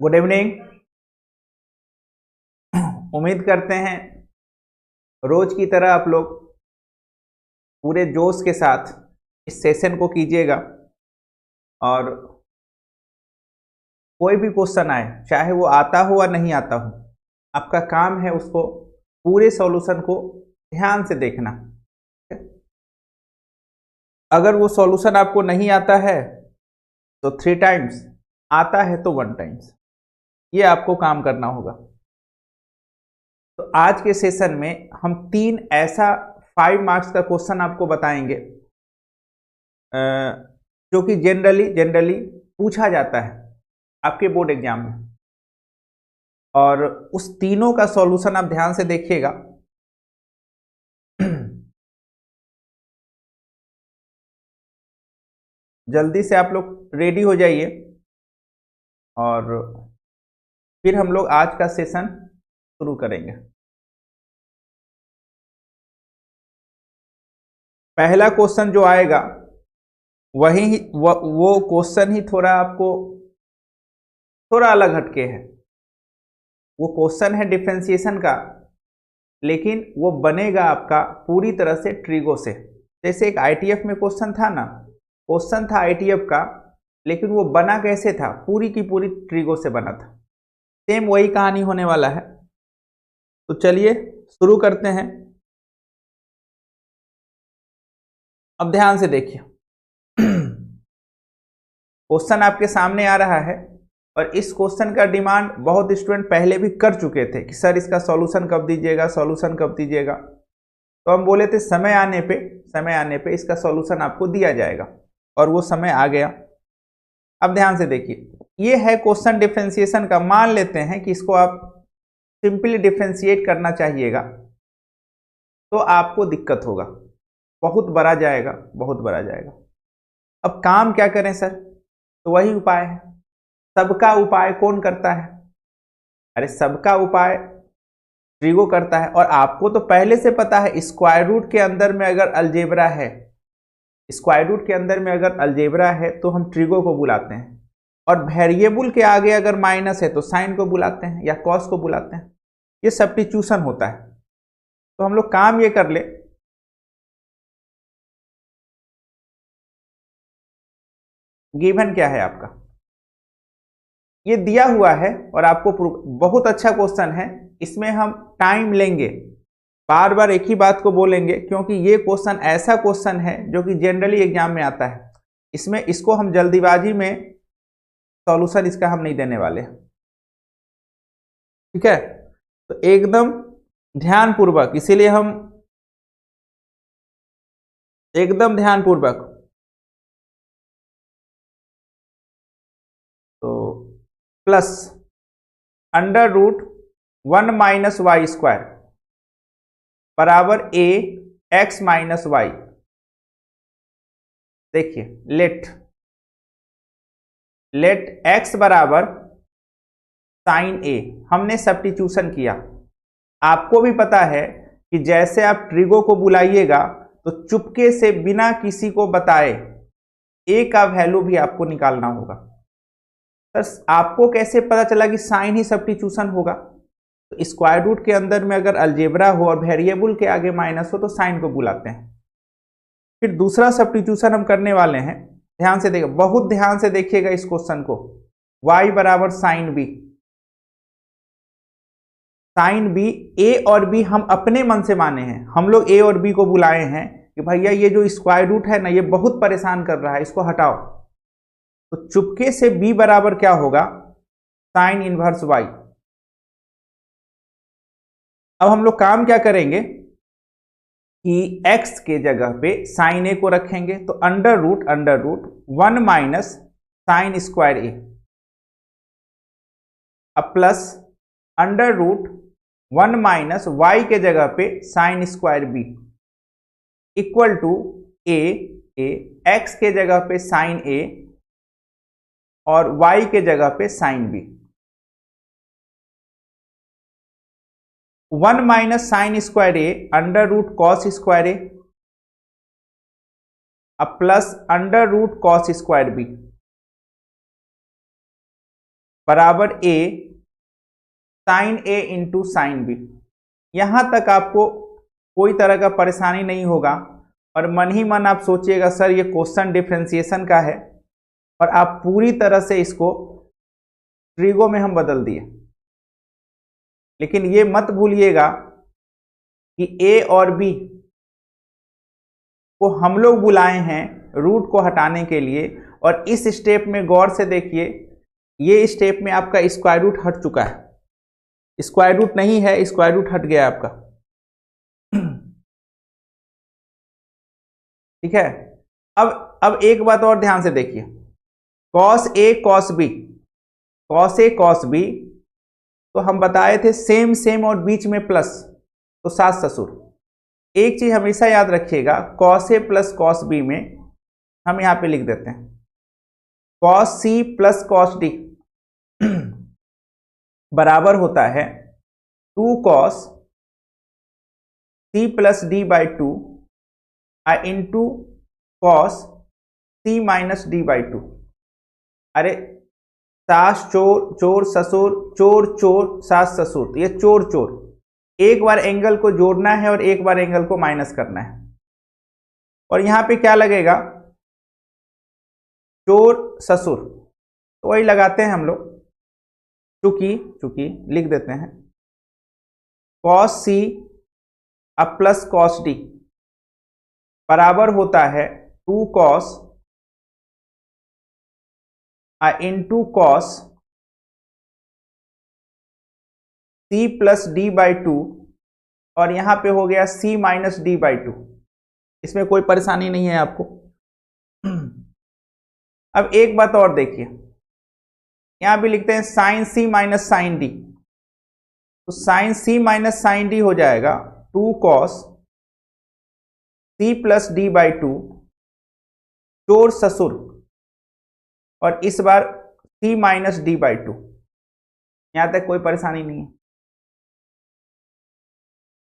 Good evening. उम्मीद करते हैं रोज की तरह आप लोग पूरे जोश के साथ इस सेशन को कीजिएगा और कोई भी क्वेश्चन आए, चाहे वो आता हो या नहीं आता हो, आपका काम है उसको पूरे सॉल्यूशन को ध्यान से देखना। अगर वो सॉल्यूशन आपको नहीं आता है तो 3 टाइम्स, आता है तो 1 टाइम्स, ये आपको काम करना होगा। तो आज के सेशन में हम 3 ऐसा 5 मार्क्स का क्वेश्चन आपको बताएंगे जो कि जनरली पूछा जाता है आपके बोर्ड एग्जाम में, और उस तीनों का सॉल्यूशन आप ध्यान से देखिएगा। जल्दी से आप लोग रेडी हो जाइए और फिर हम लोग आज का सेशन शुरू करेंगे। पहला क्वेश्चन जो आएगा वही वो क्वेश्चन ही थोड़ा आपको थोड़ा अलग हटके है। वो क्वेश्चन है डिफरेंशिएशन का, लेकिन वो बनेगा आपका पूरी तरह से ट्रिगो से। जैसे एक आईटीएफ में क्वेश्चन था ना, क्वेश्चन था आईटीएफ का, लेकिन वो बना कैसे था? पूरी की पूरी ट्रिगो से बना था। सेम वही कहानी होने वाला है। तो चलिए शुरू करते हैं। अब ध्यान से देखिए, क्वेश्चन आपके सामने आ रहा है और इस क्वेश्चन का डिमांड बहुत स्टूडेंट पहले भी कर चुके थे कि सर इसका सॉल्यूशन कब दीजिएगा, सॉल्यूशन कब दीजिएगा। तो हम बोले थे समय आने पे इसका सॉल्यूशन आपको दिया जाएगा, और वो समय आ गया। अब ध्यान से देखिए, ये है क्वेश्चन डिफरेंशिएशन का। मान लेते हैं कि इसको आप सिंपली डिफरेंशिएट करना चाहिएगा, तो आपको दिक्कत होगा, बहुत बड़ा जाएगा, बहुत बड़ा जाएगा। अब काम क्या करें सर? तो वही उपाय है। सबका उपाय कौन करता है? अरे सबका उपाय ट्रिगो करता है। और आपको तो पहले से पता है, स्क्वायर रूट के अंदर में अगर अलजेब्रा है, स्क्वायर रूट के अंदर में अगर अलजेब्रा है तो हम ट्रिगो को बुलाते हैं, और वेरिएबल के आगे अगर माइनस है तो साइन को बुलाते हैं या कॉस को बुलाते हैं। ये सब्स्टिट्यूशन होता है। तो हम लोग काम ये कर ले, गिवन क्या है आपका, ये दिया हुआ है और आपको बहुत अच्छा क्वेश्चन है। इसमें हम टाइम लेंगे, बार बार एक ही बात को बोलेंगे, क्योंकि ये क्वेश्चन ऐसा क्वेश्चन है जो कि जनरली एग्जाम में आता है। इसमें इसको हम जल्दीबाजी में सॉल्यूशन इसका हम नहीं देने वाले, ठीक है? तो एकदम ध्यानपूर्वक, इसीलिए हम एकदम ध्यानपूर्वक, तो plus under root 1 minus Y square बराबर ए एक्स माइनस वाई। देखिए, लेट एक्स बराबर साइन ए, हमने सब्स्टिट्यूशन किया। आपको भी पता है कि जैसे आप ट्रिगो को बुलाइएगा तो चुपके से बिना किसी को बताए ए का वैल्यू भी आपको निकालना होगा। सर आपको कैसे पता चला कि साइन ही सब्स्टिट्यूशन होगा? तो स्क्वायर रूट के अंदर में अगर अलजेब्रा हो और वेरिएबल के आगे माइनस हो तो साइन को बुलाते हैं। फिर दूसरा सब्स्टिट्यूशन हम करने वाले हैं, ध्यान से देखिए, बहुत ध्यान से देखिएगा इस क्वेश्चन को। y बराबर साइन बी, साइन बी, ए और बी हम अपने मन से माने हैं। हम लोग ए और बी को बुलाए हैं कि भैया ये जो स्क्वायर रूट है ना, ये बहुत परेशान कर रहा है, इसको हटाओ। तो चुपके से b बराबर क्या होगा? Sine inverse y। अब हम लोग काम क्या करेंगे कि x के जगह पे साइन ए को रखेंगे, तो under root 1 minus sine square A, अब plus under root 1 minus Y के जगह पे sine square B equal to A X के जगह पे साइन ए और y के जगह पे sine B. 1 minus sine square A under root cos square A, अब plus under root cos square B. बराबर A sine A into sine B. यहां तक आपको कोई तरह का परेशानी नहीं होगा और मन ही मन आप सोचिएगा सर ये क्वेश्चन डिफरेंशिएशन का है, और आप पूरी तरह से इसको ट्रिगो में हम बदल दिए। लेकिन ये मत भूलिएगा कि ए और बी को हम लोग बुलाए हैं रूट को हटाने के लिए, और इस स्टेप में गौर से देखिए, ये स्टेप में आपका स्क्वायर रूट हट चुका है, स्क्वायर रूट नहीं है, स्क्वायर रूट हट गया आपका। ठीक है। अब एक बात और ध्यान से देखिए, cos A cos B, cos A cos B तो हम बताए थे सेम सेम और बीच में प्लस, तो सास ससुर। एक चीज हमेशा याद रखिएगा, cos A plus cos B में हम यहां पे लिख देते हैं cos C plus cos D बराबर होता है 2 cos C plus D by 2 into cos C minus D by 2। अरे सास चोर चोर ससुर चोर चोर सास ससुर, तो ये चोर चोर, एक बार एंगल को जोड़ना है और एक बार एंगल को माइनस करना है। और यहां पे क्या लगेगा, चोर ससुर, तो वही लगाते हैं हम लोग, चूंकि लिख देते हैं कॉस सी अब प्लस कॉस डी बराबर होता है 2 cos into cos C plus D by 2, और यहां पे हो गया सी माइनस डी बाई 2। इसमें कोई परेशानी नहीं है आपको। अब एक बात और देखिए, यहां भी लिखते हैं sine C minus sine D, तो sine C minus sine D हो जाएगा 2 cos C plus D by 2 चोर ससुर, और इस बार सी माइनस डी बाई 2। यहां तक कोई परेशानी नहीं है।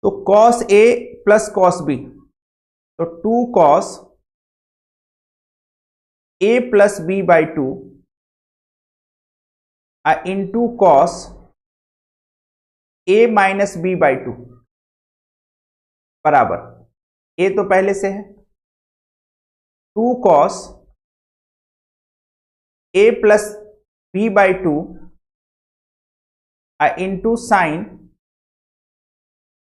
तो cos A plus cos B, तो 2 cos A plus B by 2 into cos A minus B by 2 बराबर, ए तो पहले से है 2 cos A plus B by 2 into sine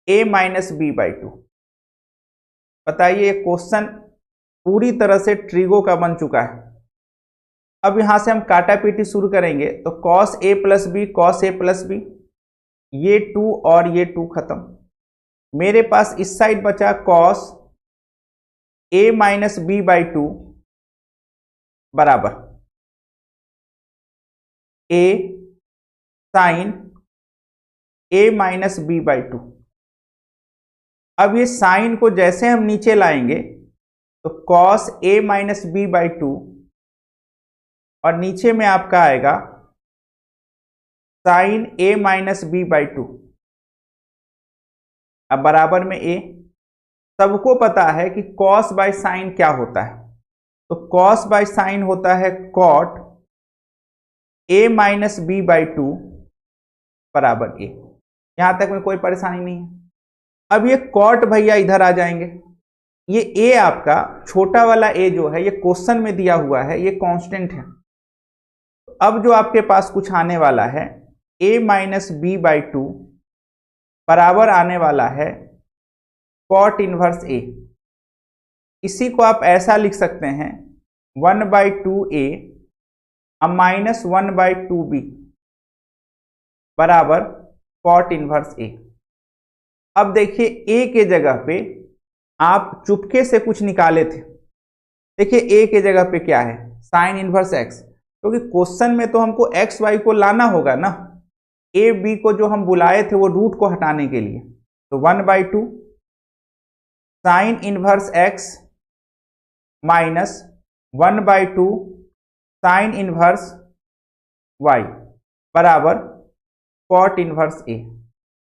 A minus B by 2। बताइए क्वेश्चन पूरी तरह से ट्रिगो का बन चुका है। अब यहां से हम काटा पीटी शुरू करेंगे, तो cos A plus B cos A plus B, ये 2 और ये 2 खत्म। मेरे पास इस साइड बचा cos A minus B by 2 बराबर A sine A minus B by 2। अब ये साइन को जैसे हम नीचे लाएंगे तो cos A minus B by 2, और नीचे में आपका आएगा sine A minus B by 2। अब बराबर में ए, सबको पता है कि कॉस बाय साइन क्या होता है, तो कॉस बाय साइन होता है cot A minus B by 2 बराबर ए। यहां तक में कोई परेशानी नहीं है। अब ये कॉट भैया इधर आ जाएंगे, ये ए आपका छोटा वाला ए जो है ये क्वेश्चन में दिया हुआ है, ये कांस्टेंट है। अब जो आपके पास कुछ आने वाला है ए माइनस बी बाई 2 बराबर आने वाला है कॉट इनवर्स ए। इसी को आप ऐसा लिख सकते हैं 1 by 2a minus 1 by 2b बराबर कॉट इनवर्स ए। अब देखिए ए के जगह पे आप चुपके से कुछ निकाले थे। देखिए ए के जगह पे क्या है, साइन इनवर्स एक्स, क्योंकि क्वेश्चन में तो हमको एक्स वाई को लाना होगा ना, ए बी को जो हम बुलाए थे वो रूट को हटाने के लिए। तो 1 by 2 sine inverse X minus 1 by 2 sine inverse Y बराबर कॉट इनवर्स ए।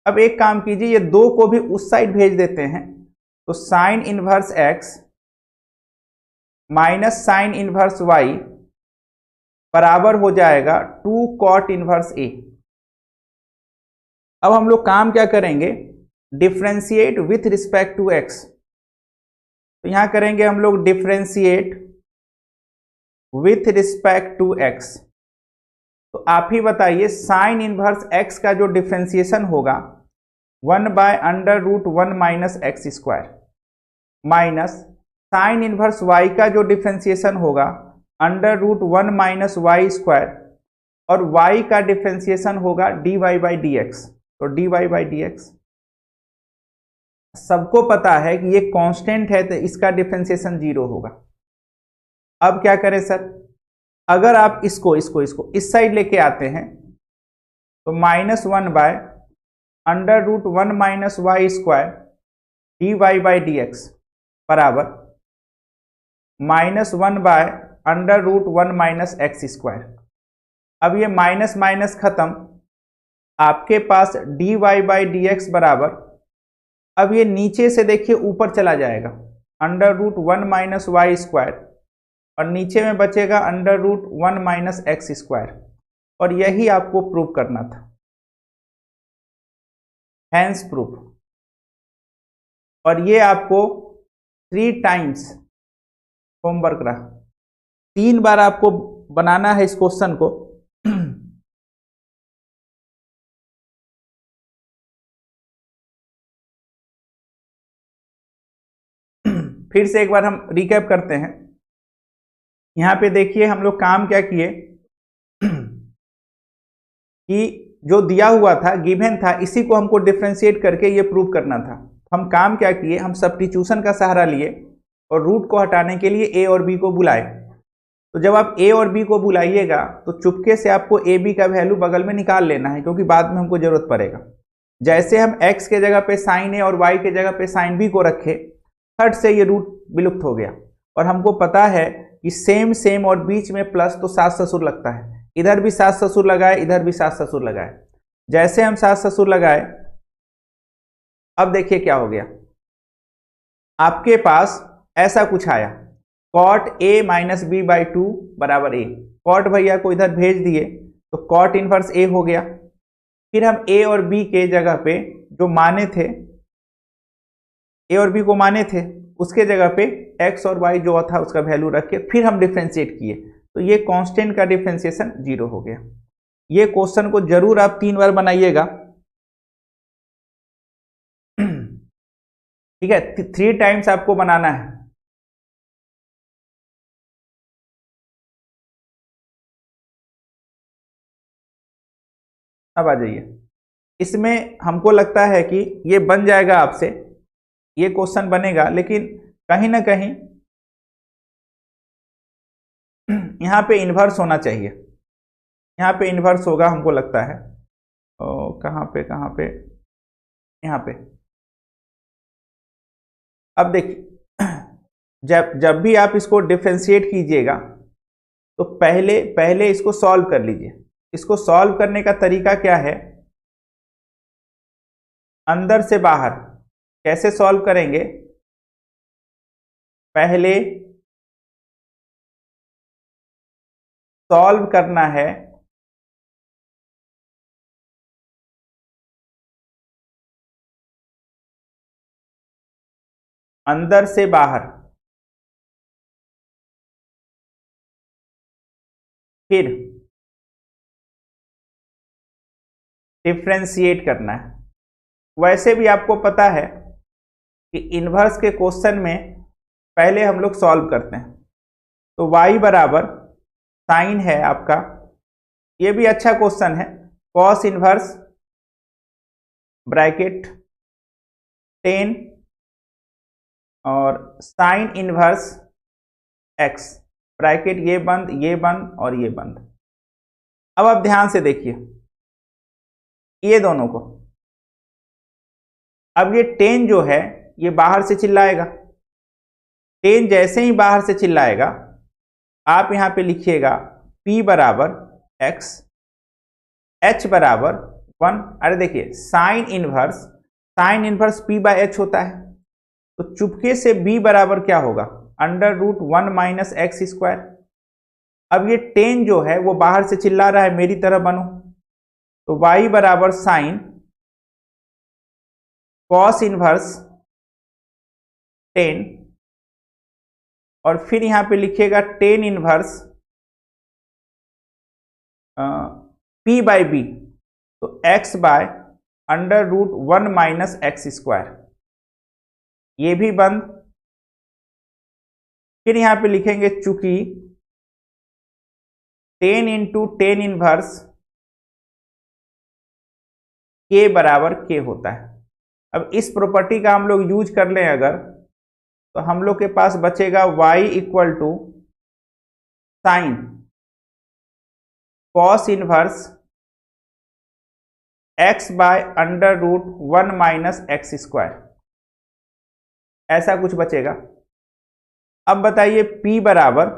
अब एक काम कीजिए, ये 2 को भी उस साइड भेज देते हैं, तो sine inverse X minus sine inverse Y बराबर हो जाएगा 2 cot इनवर्स ए। अब हम लोग काम क्या करेंगे, differentiate with respect to X. तो यहां करेंगे हम लोग differentiate with respect to X. तो आप ही बताइए साइन इनवर्स एक्स का जो डिफ्रेंशिएशन होगा 1/√1 minus X square, minus sine inverse Y का जो डिफ्रेंशिएशन होगा √1 माइनस वाई स्क्वायर, और y का डिफ्रेंशिएशन होगा dy/dx। तो dy/dx सबको पता है कि ये कांस्टेंट है तो इसका डिफ्रेंशिएशन 0 होगा। अब क्या करें सर, अगर आप इसको इस साइड लेके आते हैं तो -1/√1 माइनस वाई स्क्वायर dy/dx बराबर -1/√1 माइनस एक्स स्क्वायर। अब ये माइनस माइनस खत्म, आपके पास dy/dx बराबर, अब ये नीचे से देखिए ऊपर चला जाएगा √1 माइनस वाई स्क्वायर, और नीचे में बचेगा √1 माइनस एक्स स्क्वायर, और यही आपको प्रूव करना था, हैंस प्रूफ। और ये आपको 3 टाइम्स होमवर्क रहा, 3 बार आपको बनाना है इस क्वेश्चन को। फिर से एक बार हम रिकैप करते हैं। यहां पे देखिए हम लोग काम क्या किए कि जो दिया हुआ था, गिवन था, इसी को हमको डिफरेंशिएट करके ये प्रूव करना था। हम काम क्या किए, हम सब्स्टिट्यूशन का सहारा लिए और रूट को हटाने के लिए ए और बी को बुलाए। तो जब आप ए और बी को बुलाइएगा तो चुपके से आपको ए बी का वैल्यू बगल में निकाल लेना है, क्योंकि बाद में हमको जरूरत पड़ेगा। जैसे हम x के जगह पे साइन ए और y के जगह पे साइन बी को रखे, थर्ड से ये रूट विलुप्त हो गया। और हमको पता है कि सेम सेम और बीच में प्लस तो सास ससुर लगता है, इधर भी सास ससुर लगाए, इधर भी सास ससुर लगाए। जैसे हम सास ससुर लगाए, अब देखिए क्या हो गया, आपके पास ऐसा कुछ आया, cot a minus B by 2 बराबर a। cot भैया को इधर भेज दिए तो cot इनवर्स a हो गया। फिर हम a और b के जगह पे जो माने थे, a और b को माने थे, उसके जगह पे x और y जो था उसका वैल्यू रख के फिर हम डिफ्रेंशिएट किए, तो ये कांस्टेंट का डिफ्रेंशिएशन 0 हो गया। ये क्वेश्चन को जरूर आप 3 बार बनाइएगा, ठीक है, 3 टाइम्स आपको बनाना है। अब आ जाइए, इसमें हमको लगता है कि ये बन जाएगा आपसे, ये क्वेश्चन बनेगा, लेकिन कहीं ना कहीं यहाँ पे इन्वर्स होना चाहिए। यहाँ पे इन्वर्स होगा हमको लगता है। कहाँ पे यहाँ पे। अब देखिए, जब भी आप इसको डिफरेंशिएट कीजिएगा तो पहले इसको सॉल्व कर लीजिए। इसको सॉल्व करने का तरीका क्या है, अंदर से बाहर कैसे सॉल्व करेंगे, पहले सॉल्व करना है अंदर से बाहर, फिर डिफ्रेंशिएट करना है। वैसे भी आपको पता है कि इन्वर्स के क्वेश्चन में पहले हम लोग सॉल्व करते हैं। तो y बराबर साइन है आपका, ये भी अच्छा क्वेश्चन है, कॉस इन्वर्स ब्रैकेट 10 और साइन इन्वर्स x ब्रैकेट ये बंद और ये बंद। अब आप ध्यान से देखिए ये दोनों को, अब ये 10 जो है ये बाहर से चिल्लाएगा। 10 जैसे ही बाहर से चिल्लाएगा, आप यहां पे लिखिएगा p बराबर x, h बराबर 1। अरे देखिए sine inverse p by h होता है, तो चुपके से b बराबर क्या होगा, √1 माइनस एक्स स्क्वायर। अब ये 10 जो है वो बाहर से चिल्ला रहा है मेरी तरह बनो, तो y बराबर साइन कॉस इनवर्स 10 और फिर यहां पे लिखिएगा 10 इनवर्स p बाई बी, तो x by under root 1 minus X square, ये भी बंद। फिर यहां पे लिखेंगे चूंकि 10 इंटू 10 इनवर्स k बराबर k होता है। अब इस प्रॉपर्टी का हम लोग यूज कर लें अगर, तो हम लोग के पास बचेगा y equal to sine cos inverse x by under root 1 minus X square, ऐसा कुछ बचेगा। अब बताइए p बराबर,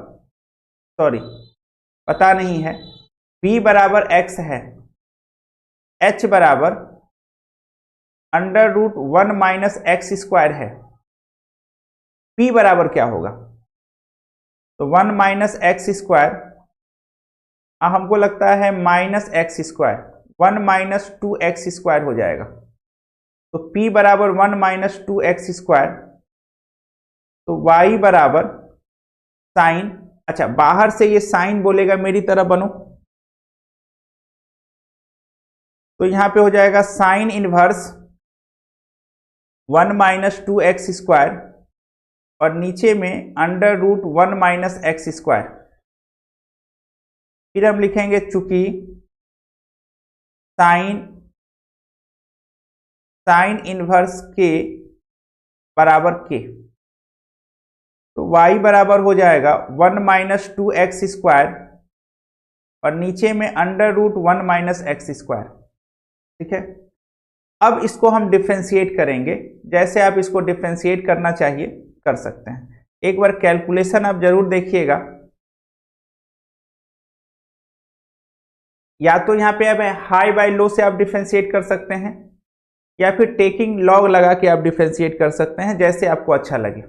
सॉरी पता नहीं है, p बराबर x है, h बराबर under root 1 minus X square है, p बराबर क्या होगा? तो 1 माइनस एक्स स्क्वायर, हमको लगता है minus X square, 1 minus 2x square हो जाएगा। तो p बराबर 1 माइनस 2x स्क्वायर, तो y बराबर साइन, अच्छा बाहर से ये साइन बोलेगा मेरी तरह बनो, तो यहां पे हो जाएगा sine inverse 1 minus 2x square और नीचे में under root 1 minus X square. फिर हम लिखेंगे चूंकि साइन इनवर्स k बराबर k, तो y बराबर हो जाएगा 1 माइनस 2x स्क्वायर और नीचे में under root 1 minus X square. ठीक है, अब इसको हम डिफ्रेंशिएट करेंगे, जैसे आप इसको डिफ्रेंशिएट करना चाहिए कर सकते हैं। एक बार कैलकुलेशन आप जरूर देखिएगा, या तो यहाँ पे आप हाई बाय लो से आप डिफ्रेंशिएट कर सकते हैं, या फिर टेकिंग लॉग लगा के आप डिफ्रेंशिएट कर सकते हैं, जैसे आपको अच्छा लगे।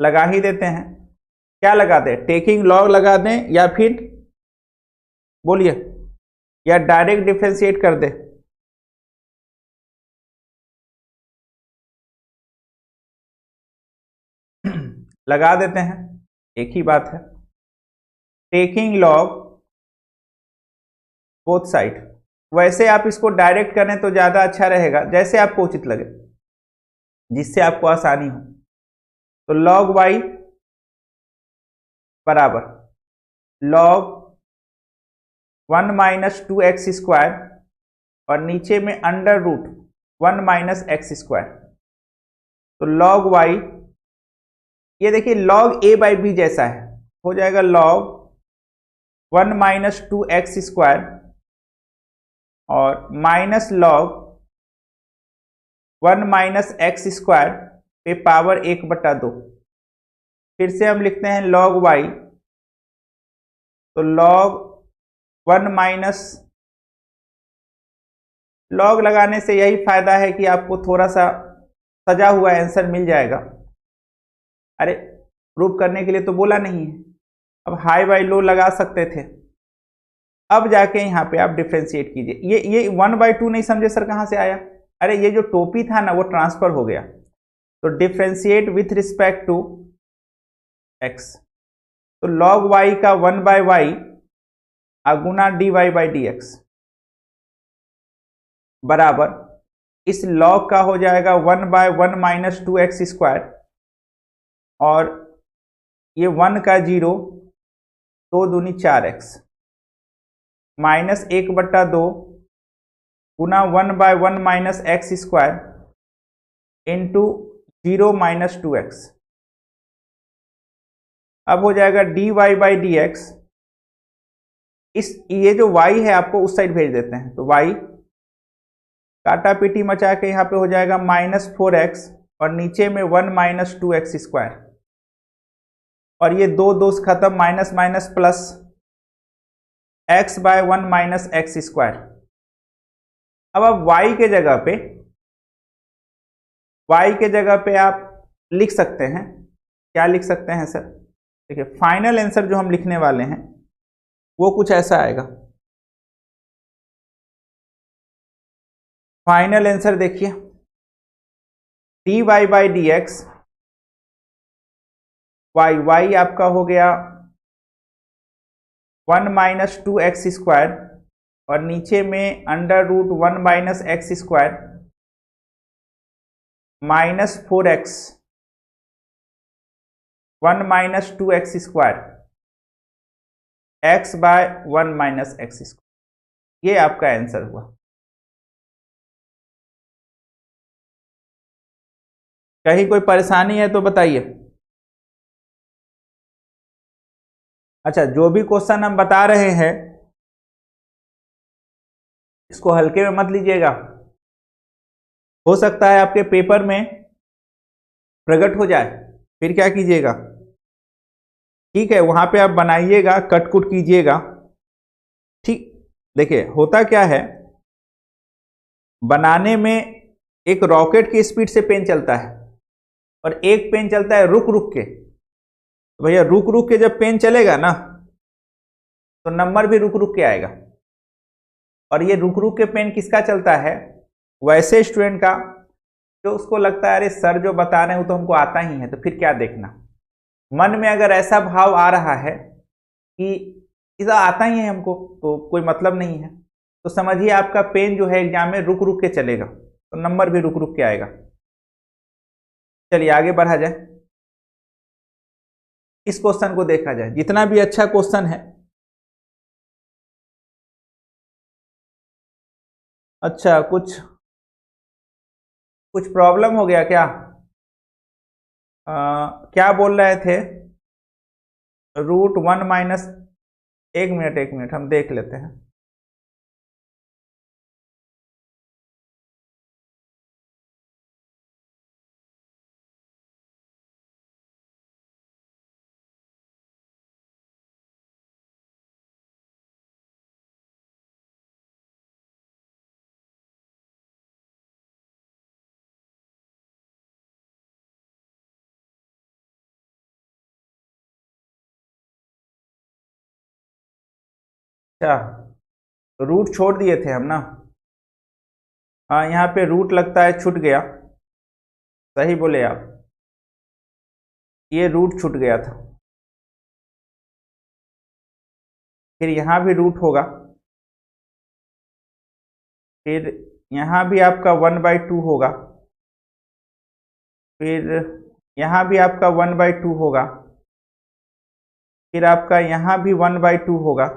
लगा ही देते हैं, क्या लगा दें, टेकिंग लॉग लगा दें या फिर बोलिए, या डायरेक्ट डिफ्रेंशिएट कर दें? लगा देते हैं, एक ही बात है, टेकिंग लॉग बोथ साइड। वैसे आप इसको डायरेक्ट करें तो ज्यादा अच्छा रहेगा, जैसे आपको उचित लगे, जिससे आपको आसानी हो। तो लॉग y बराबर लॉग 1 माइनस 2x स्क्वायर और नीचे में under root 1 minus X square, तो लॉग y, ये देखिए लॉग a बाई बी जैसा है, हो जाएगा लॉग 1 माइनस 2x स्क्वायर और minus log 1 minus X square पे पावर 1/2। फिर से हम लिखते हैं लॉग y, तो लॉग 1 माइनस, लॉग लगाने से यही फायदा है कि आपको थोड़ा सा सजा हुआ आंसर मिल जाएगा। अरे प्रूव करने के लिए तो बोला नहीं है, अब हाई बाई लो लगा सकते थे। अब जाके यहाँ पे आप डिफ्रेंशिएट कीजिए। ये 1/2 नहीं समझे सर कहाँ से आया? अरे ये जो टोपी था ना वो ट्रांसफर हो गया, तो differentiate with respect to x, तो log y का 1/y Guna dy by dx बराबर इस log का हो जाएगा 1/1 माइनस 2x स्क्वायर, और ये 1 का 0, 2 दूनी 4x माइनस 1/2 गुना 1/1 minus X square into 0 minus 2x। अब हो जाएगा dy बाई dx, इस ये जो y है आपको उस साइड भेज देते हैं, तो y काटा पीटी मचा के यहाँ पे हो जाएगा -4x और नीचे में 1 माइनस 2x स्क्वायर, और ये दो दोस्त खत्म, minus minus plus x by 1 minus X square. अब आप y के जगह पे आप लिख सकते हैं, क्या लिख सकते हैं सर? देखिए फाइनल आंसर जो हम लिखने वाले हैं वो कुछ ऐसा आएगा। फाइनल आंसर देखिए, dy by D x, y आपका हो गया 1 माइनस 2x², और नीचे में under root 1 minus x² minus 4x 1 minus 2x², x by 1 minus x²। ये आपका आंसर हुआ। कहीं कोई परेशानी है तो बताइए। अच्छा, जो भी क्वेश्चन हम बता रहे हैं इसको हल्के में मत लीजिएगा, हो सकता है आपके पेपर में प्रकट हो जाए, फिर क्या कीजिएगा, ठीक है, वहां पे आप बनाइएगा, कट कुट कीजिएगा, ठीक। देखिए होता क्या है, बनाने में एक रॉकेट की स्पीड से पेन चलता है और एक पेन चलता है रुक रुक के। तो भैया रुक रुक के जब पेन चलेगा ना तो नंबर भी रुक रुक के आएगा। और ये रुक रुक के पेन किसका चलता है? वैसे स्टूडेंट का जो उसको लगता है अरे सर जो बता रहे हैं वो तो हमको आता ही है, तो फिर क्या देखना। मन में अगर ऐसा भाव आ रहा है कि इसे आता ही है हमको तो कोई मतलब नहीं है, तो समझिए आपका पेन जो है एग्जाम में रुक रुक के चलेगा, तो नंबर भी रुक रुक के आएगा। चलिए आगे बढ़ा जाए, इस क्वेश्चन को देखा जाए। जितना भी अच्छा क्वेश्चन है, अच्छा कुछ प्रॉब्लम हो गया क्या? क्या बोल रहे थे? रूट 1 माइनस, एक मिनट हम देख लेते हैं। अच्छा, रूट छोड़ दिए थे हम ना। हाँ, यहाँ पे रूट लगता है छूट गया, सही बोले आप, ये रूट छूट गया था। फिर यहाँ भी रूट होगा, फिर यहाँ भी आपका 1/2 होगा, फिर यहाँ भी आपका 1/2 होगा, फिर आपका यहाँ भी 1/2 होगा,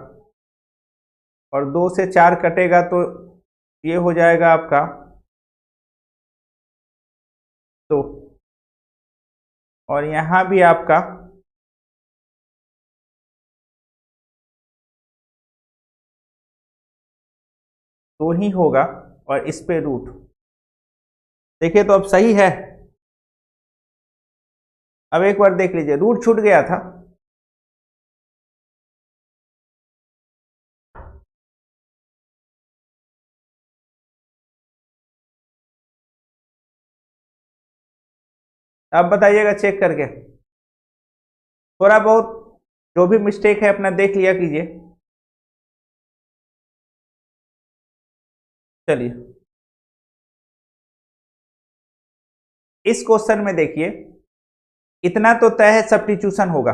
और 2 से 4 कटेगा तो ये हो जाएगा आपका 2, और यहाँ भी आपका 2 ही होगा, और इस पे रूट। देखिए तो अब सही है। अब एक बार देख लीजिए, रूट छूट गया था, अब बताइएगा चेक करके। थोड़ा बहुत जो भी मिस्टेक है अपना देख लिया कीजिए। चलिए इस क्वेश्चन में देखिए, इतना तो तय है सब्स्टिट्यूशन होगा,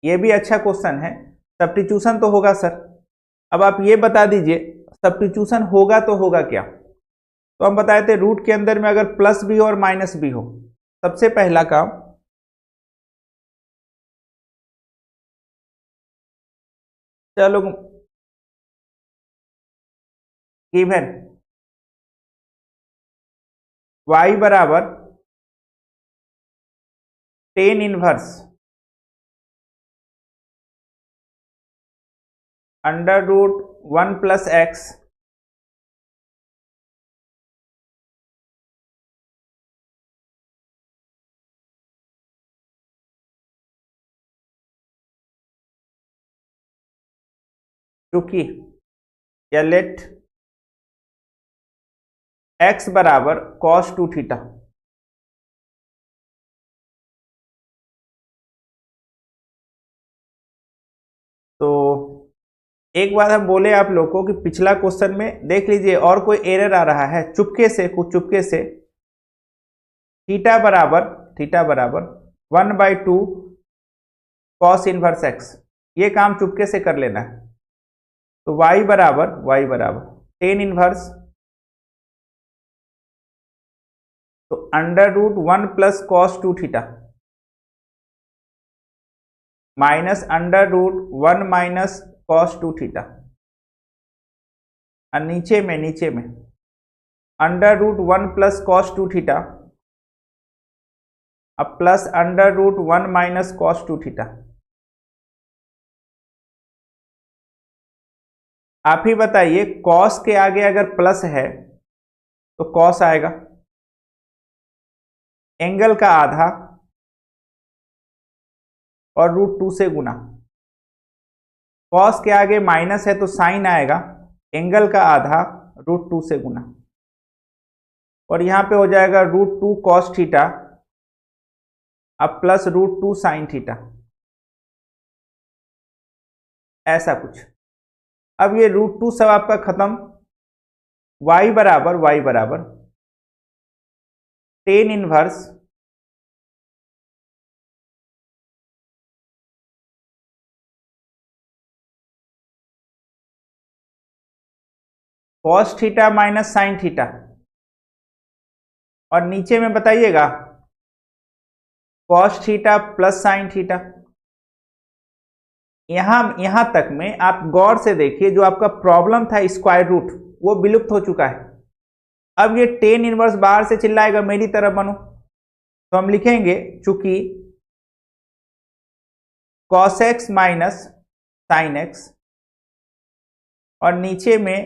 ये भी अच्छा क्वेश्चन है, सब्स्टिट्यूशन तो होगा सर। अब आप ये बता दीजिए सब्स्टिट्यूशन होगा तो होगा क्या? तो हम बताए थे रूट के अंदर में अगर प्लस भी हो और माइनस भी हो, सबसे पहला काम चलो गिवन y बराबर 10 inverse under root 1 plus X चूंकि, या लेट x बराबर cos 2 थीटा। तो एक बात हम बोले आप लोग को कि पिछला क्वेश्चन में देख लीजिए और कोई एरर आ रहा है, चुपके से कुछ चुपके से थीटा बराबर 1/2 कॉस इनवर्स एक्स, ये काम चुपके से कर लेना है। तो y बराबर टेन इनवर्स, तो √1 plus cos 2 theta minus √1 minus cos 2 theta, और नीचे में √1 प्लस कॉस 2 थीटा अब प्लस √1 माइनस कॉस 2 थीटा। आप ही बताइए, कॉस के आगे अगर प्लस है तो कॉस आएगा, एंगल का आधा और √2 से गुना। कॉस के आगे माइनस है तो साइन आएगा, एंगल का आधा √2 से गुना, और यहां पे हो जाएगा √2 कॉस थीटा अब प्लस √2 साइन थीटा, ऐसा कुछ। अब ये √2 सब आपका खत्म, y बराबर tan inverse cos theta minus sine theta, और नीचे में बताइएगा cos theta plus sine theta. यहां तक में आप गौर से देखिए, जो आपका प्रॉब्लम था स्क्वायर रूट वो विलुप्त हो चुका है। अब ये टेन इनवर्स बाहर से चिल्लाएगा मेरी तरफ बनो, तो हम लिखेंगे चूंकि cos x minus sine x, और नीचे में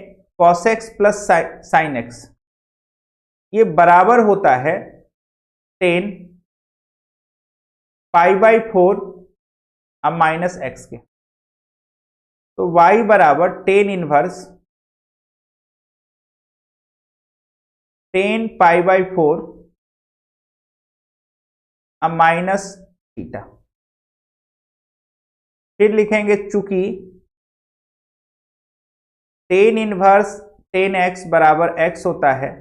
cos x plus sine x, ये बराबर होता है 10 π/4 अब माइनस एक्स के। तो y बराबर 10 इनवर्स 10 π/4 अब माइनस थीटा। फिर लिखेंगे चूंकि 10 इनवर्स 10x बराबर x होता है,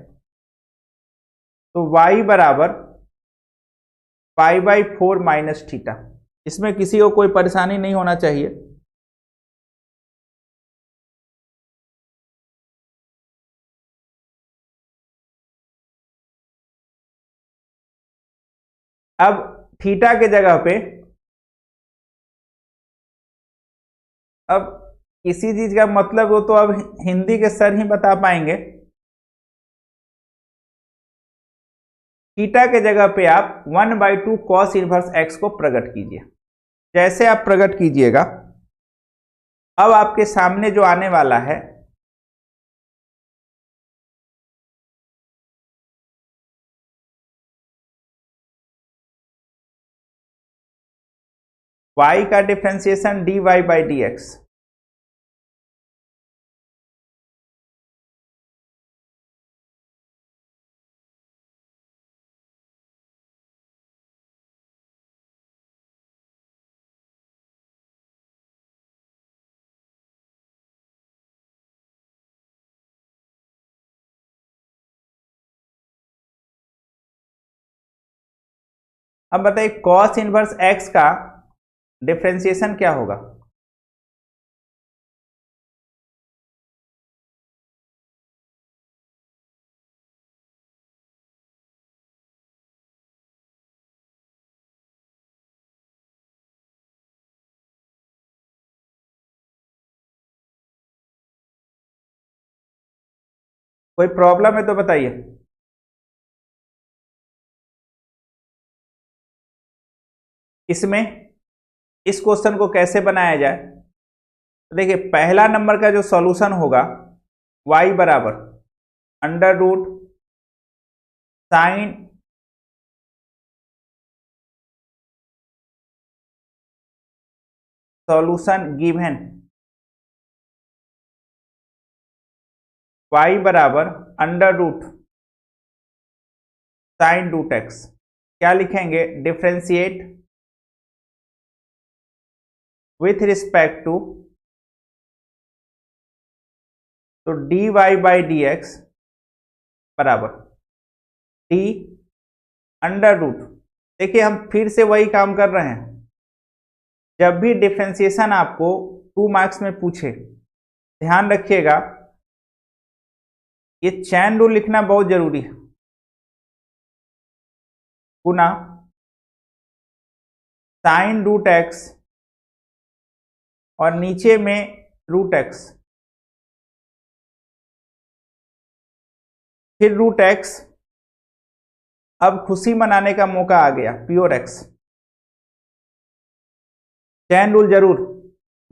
तो y बराबर π/4 माइनस थीटा। इसमें किसी को कोई परेशानी नहीं होना चाहिए। अब थीटा के जगह पे अब किसी चीज का मतलब हो तो अब हिंदी के सर ही बता पाएंगे। थीटा के जगह पे आप 1/2 कॉस इनवर्स एक्स को प्रकट कीजिए। जैसे आप प्रकट कीजिएगा, अब आपके सामने जो आने वाला है y का डिफरेंशिएशन dy/dx, अब बताइए कॉस इनवर्स एक्स का डिफरेंशिएशन क्या होगा। कोई प्रॉब्लम है तो बताइए। इसमें इस क्वेश्चन को कैसे बनाया जाए, तो देखिए पहला नंबर का जो सॉल्यूशन होगा y बराबर √sin सॉल्यूशन गिवन y बराबर √, साइन रूट एक्स। क्या लिखेंगे? डिफ्रेंशिएट विथ रिस्पेक्ट टू, तो D Y by D X बराबर डी अंडर रूट। देखिए हम फिर से वही काम कर रहे हैं। जब भी डिफरेंशिएशन आपको 2 मार्क्स में पूछे, ध्यान रखिएगा ये चैन रूल लिखना बहुत जरूरी है। गुना साइन रूट एक्स और नीचे में रूट एक्स, फिर रूट एक्स। अब खुशी मनाने का मौका आ गया, प्योर एक्स। चैन रूल जरूर,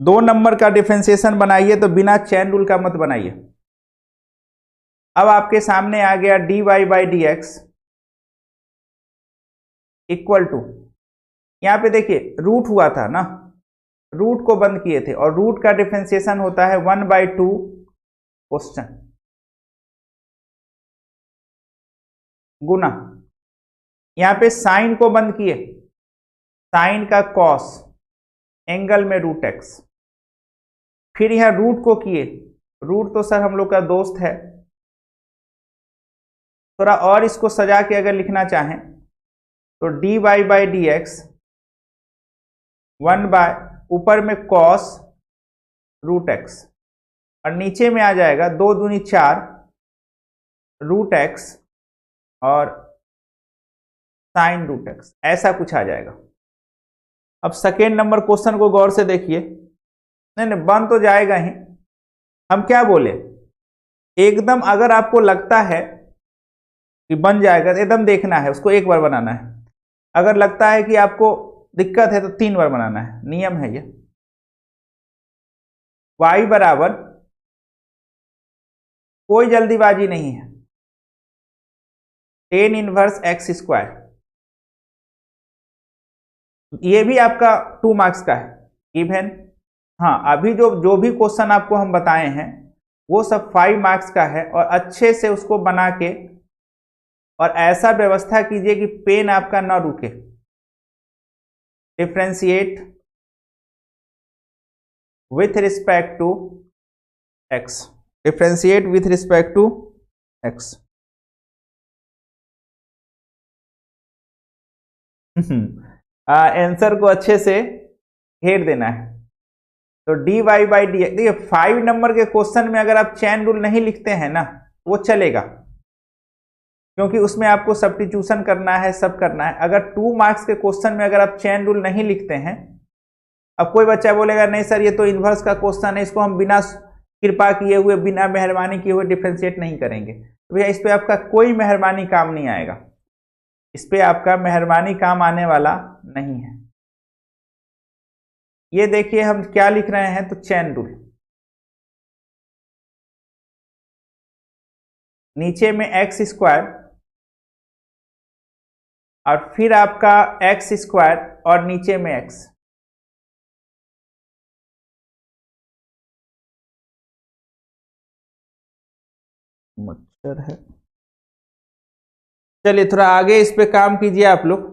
2 नंबर का डिफरेंशिएशन बनाइए तो बिना चैन रूल का मत बनाइए। अब आपके सामने आ गया D Y by D X equal to, यहां पे देखिए रूट हुआ था ना, रूट को बंद किए थे और रूट का डिफरेंशिएशन होता है 1/2 क्वेश्चन, गुना यहां पे साइन को बंद किए, साइन का कॉस एंगल में रूट एक्स, फिर यहां रूट को किए, रूट तो सर हम लोग का दोस्त है। थोड़ा और इसको सजा के अगर लिखना चाहें तो D Y by D X 1 by ऊपर में कॉस रूट एक्स और नीचे में आ जाएगा 2 दूनी 4 रूट एक्स और साइन रूट एक्स, ऐसा कुछ आ जाएगा। अब सेकेंड नंबर क्वेश्चन को गौर से देखिए। नहीं बन तो जाएगा ही। हम क्या बोले, एकदम अगर आपको लगता है कि बन जाएगा तो एकदम देखना है, उसको एक बार बनाना है। अगर लगता है कि आपको दिक्कत है तो 3 बार बनाना है, नियम है ये। y बराबर, कोई जल्दीबाजी नहीं है, tan इनवर्स एक्स स्क्वायर। ये भी आपका 2 मार्क्स का है गिवन। हाँ अभी जो भी क्वेश्चन आपको हम बताए हैं वो सब 5 मार्क्स का है, और अच्छे से उसको बना के और ऐसा व्यवस्था कीजिए कि पेन आपका ना रुके। Differentiate with respect to X, differentiate with respect to X. Answer को अच्छे से घेर देना है। तो डी वाई बाई डी, देखिए 5 नंबर के क्वेश्चन में अगर आप चैन रूल नहीं लिखते हैं ना वो चलेगा, क्योंकि उसमें आपको सब्स्टिट्यूशन करना है, सब करना है। अगर 2 मार्क्स के क्वेश्चन में अगर आप चैन रूल नहीं लिखते हैं, अब कोई बच्चा बोलेगा नहीं सर ये तो इन्वर्स का क्वेश्चन है, इसको हम बिना कृपा किए हुए, बिना मेहरबानी किए हुए डिफरेंशिएट नहीं करेंगे। तो भैया इस पर आपका कोई मेहरबानी काम नहीं आएगा, इस पर आपका मेहरबानी काम आने वाला नहीं है। ये देखिए हम क्या लिख रहे हैं, तो चैन रूल, नीचे में एक्स स्क्वायर और फिर आपका एक्स स्क्वायर और नीचे में एक्स। मच्छर है, चलिए थोड़ा आगे इस पे काम कीजिए आप लोग।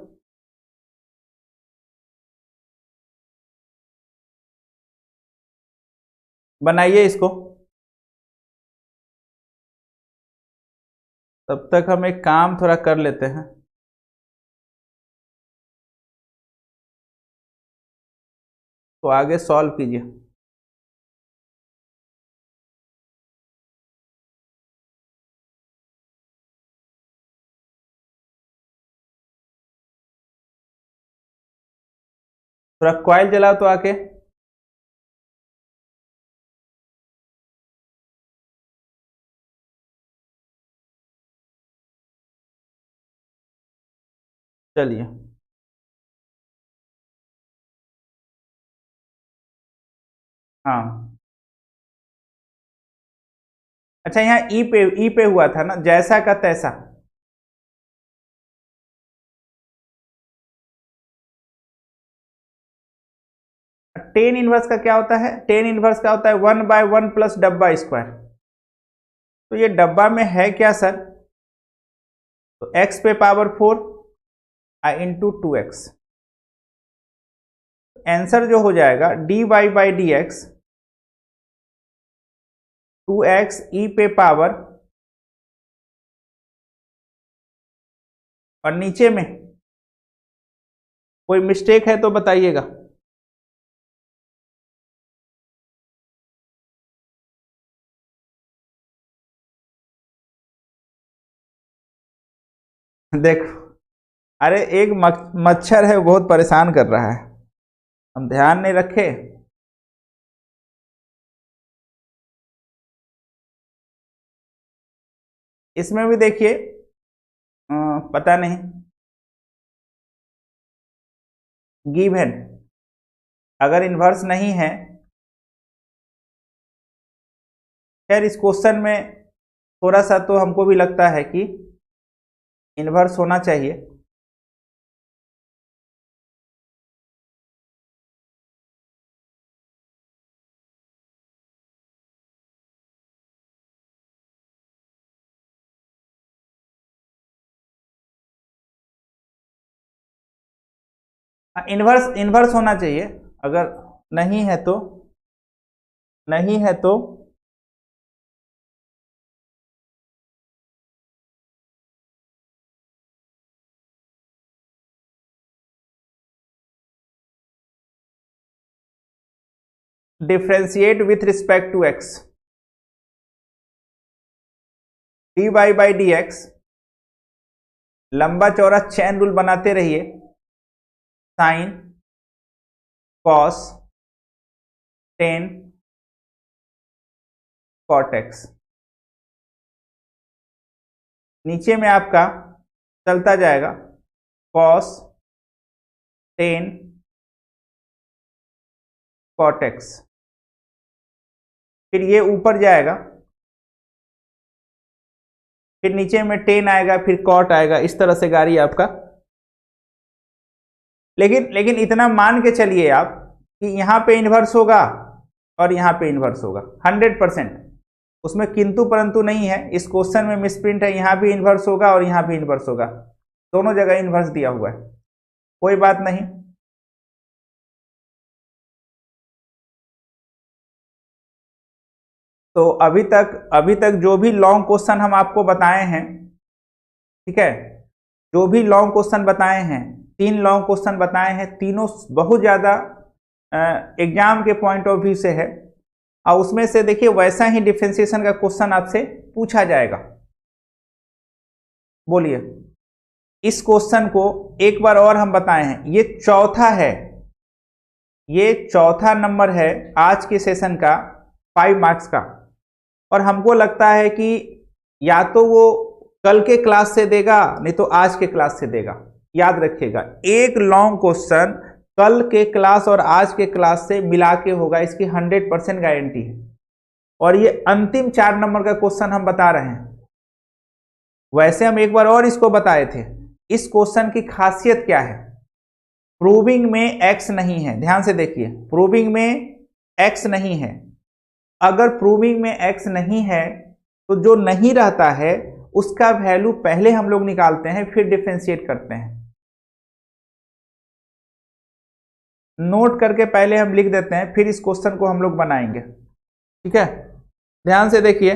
बनाइए इसको, तब तक हम एक काम थोड़ा कर लेते हैं। तो आगे सॉल्व कीजिए। थोड़ा कॉइल जलाओ तो आके। चलिए हाँ, अच्छा यहाँ ई पे हुआ था ना, जैसा का तैसा। टेन इनवर्स का क्या होता है? टेन इनवर्स का होता है 1/1 प्लस डब्बा स्क्वायर। तो ये डब्बा में है क्या सर? तो x पे पावर 4 इंटू 2x, आंसर जो हो जाएगा dy by D x 2x e पे पावर, और नीचे में कोई मिस्टेक है तो बताइएगा। देखो, अरे एक मच्छर है, वो बहुत परेशान कर रहा है, हम ध्यान नहीं रखे। इसमें भी देखिए पता नहीं, गिवन अगर इन्वर्स नहीं है, खैर इस क्वेश्चन में थोड़ा सा तो हमको भी लगता है कि इन्वर्स होना चाहिए। इन्वर्स इन्वर्स होना चाहिए, अगर नहीं है तो, नहीं है तो differentiate with respect to X, D Y by D X, लंबा चौड़ा चैन रूल बनाते रहिए, sine cos tan cot X, नीचे में आपका चलता जाएगा कॉस टेन कॉट एक्स, फिर ये ऊपर जाएगा, फिर नीचे में टेन आएगा, फिर कॉट आएगा, इस तरह से गाड़ी आपका। लेकिन इतना मान के चलिए आप कि यहां पे इन्वर्स होगा और यहां पे इन्वर्स होगा 100%, उसमें किंतु परंतु नहीं है। इस क्वेश्चन में मिसप्रिंट है, यहां भी इन्वर्स होगा और यहां भी इन्वर्स होगा, दोनों जगह इन्वर्स दिया हुआ है, कोई बात नहीं। तो अभी तक जो भी लॉन्ग क्वेश्चन हम आपको बताए हैं, ठीक है, जो भी लॉन्ग क्वेश्चन बताए हैं, 3 लॉन्ग क्वेश्चन बताए हैं, तीनों बहुत ज्यादा एग्जाम के पॉइंट ऑफ व्यू से है, और उसमें से देखिए वैसा ही डिफरेंशिएशन का क्वेश्चन आपसे पूछा जाएगा। बोलिए, इस क्वेश्चन को एक बार और हम बताए हैं, ये चौथा है, ये चौथा नंबर है आज के सेशन का 5 मार्क्स का, और हमको लगता है कि या तो वो कल के क्लास से देगा, नहीं तो आज के क्लास से देगा। याद रखिएगा, एक लॉन्ग क्वेश्चन कल के क्लास और आज के क्लास से मिला के होगा, इसकी 100% गारंटी है। और ये अंतिम 4 नंबर का क्वेश्चन हम बता रहे हैं। वैसे हम एक बार और इसको बताए थे। इस क्वेश्चन की खासियत क्या है? प्रूविंग में एक्स नहीं है, ध्यान से देखिए, प्रूविंग में एक्स नहीं है। अगर प्रूविंग में एक्स नहीं है तो जो नहीं रहता है उसका वैल्यू पहले हम लोग निकालते हैं, फिर डिफरेंशिएट करते हैं। नोट करके पहले हम लिख देते हैं, फिर इस क्वेश्चन को हम लोग बनाएंगे, ठीक है। ध्यान से देखिए,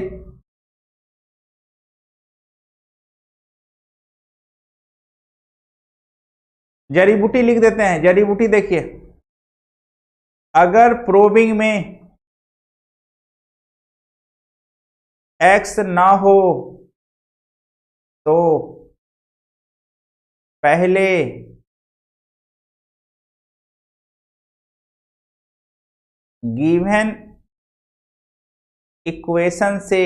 जड़ी बूटी लिख देते हैं। जड़ी बूटी देखिए, अगर प्रोबिंग में एक्स ना हो तो पहले गिवन इक्वेशन से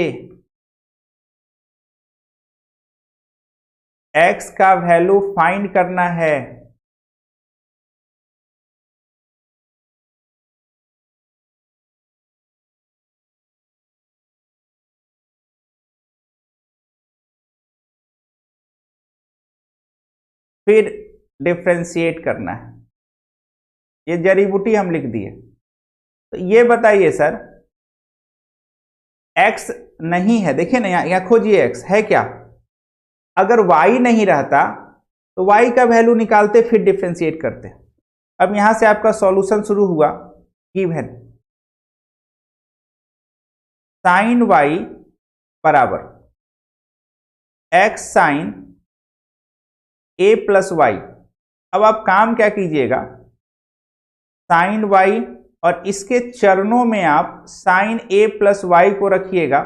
एक्स का वैल्यू फाइंड करना है। फिर डिफरेंशिएट करना है। ये जड़ी बूटी हम लिख दिए। तो ये बताइए सर, एक्स नहीं है, देखिए ना, यहां खोजिए एक्स है क्या? अगर y नहीं रहता तो y का वैल्यू निकालते फिर डिफ्रेंशिएट करते। अब यहां से आपका सॉल्यूशन शुरू हुआ। गिवन साइन y बराबर x sine a plus Y. अब आप काम क्या कीजिएगा, साइन y और इसके चरणों में आप साइन a प्लस वाई को रखिएगा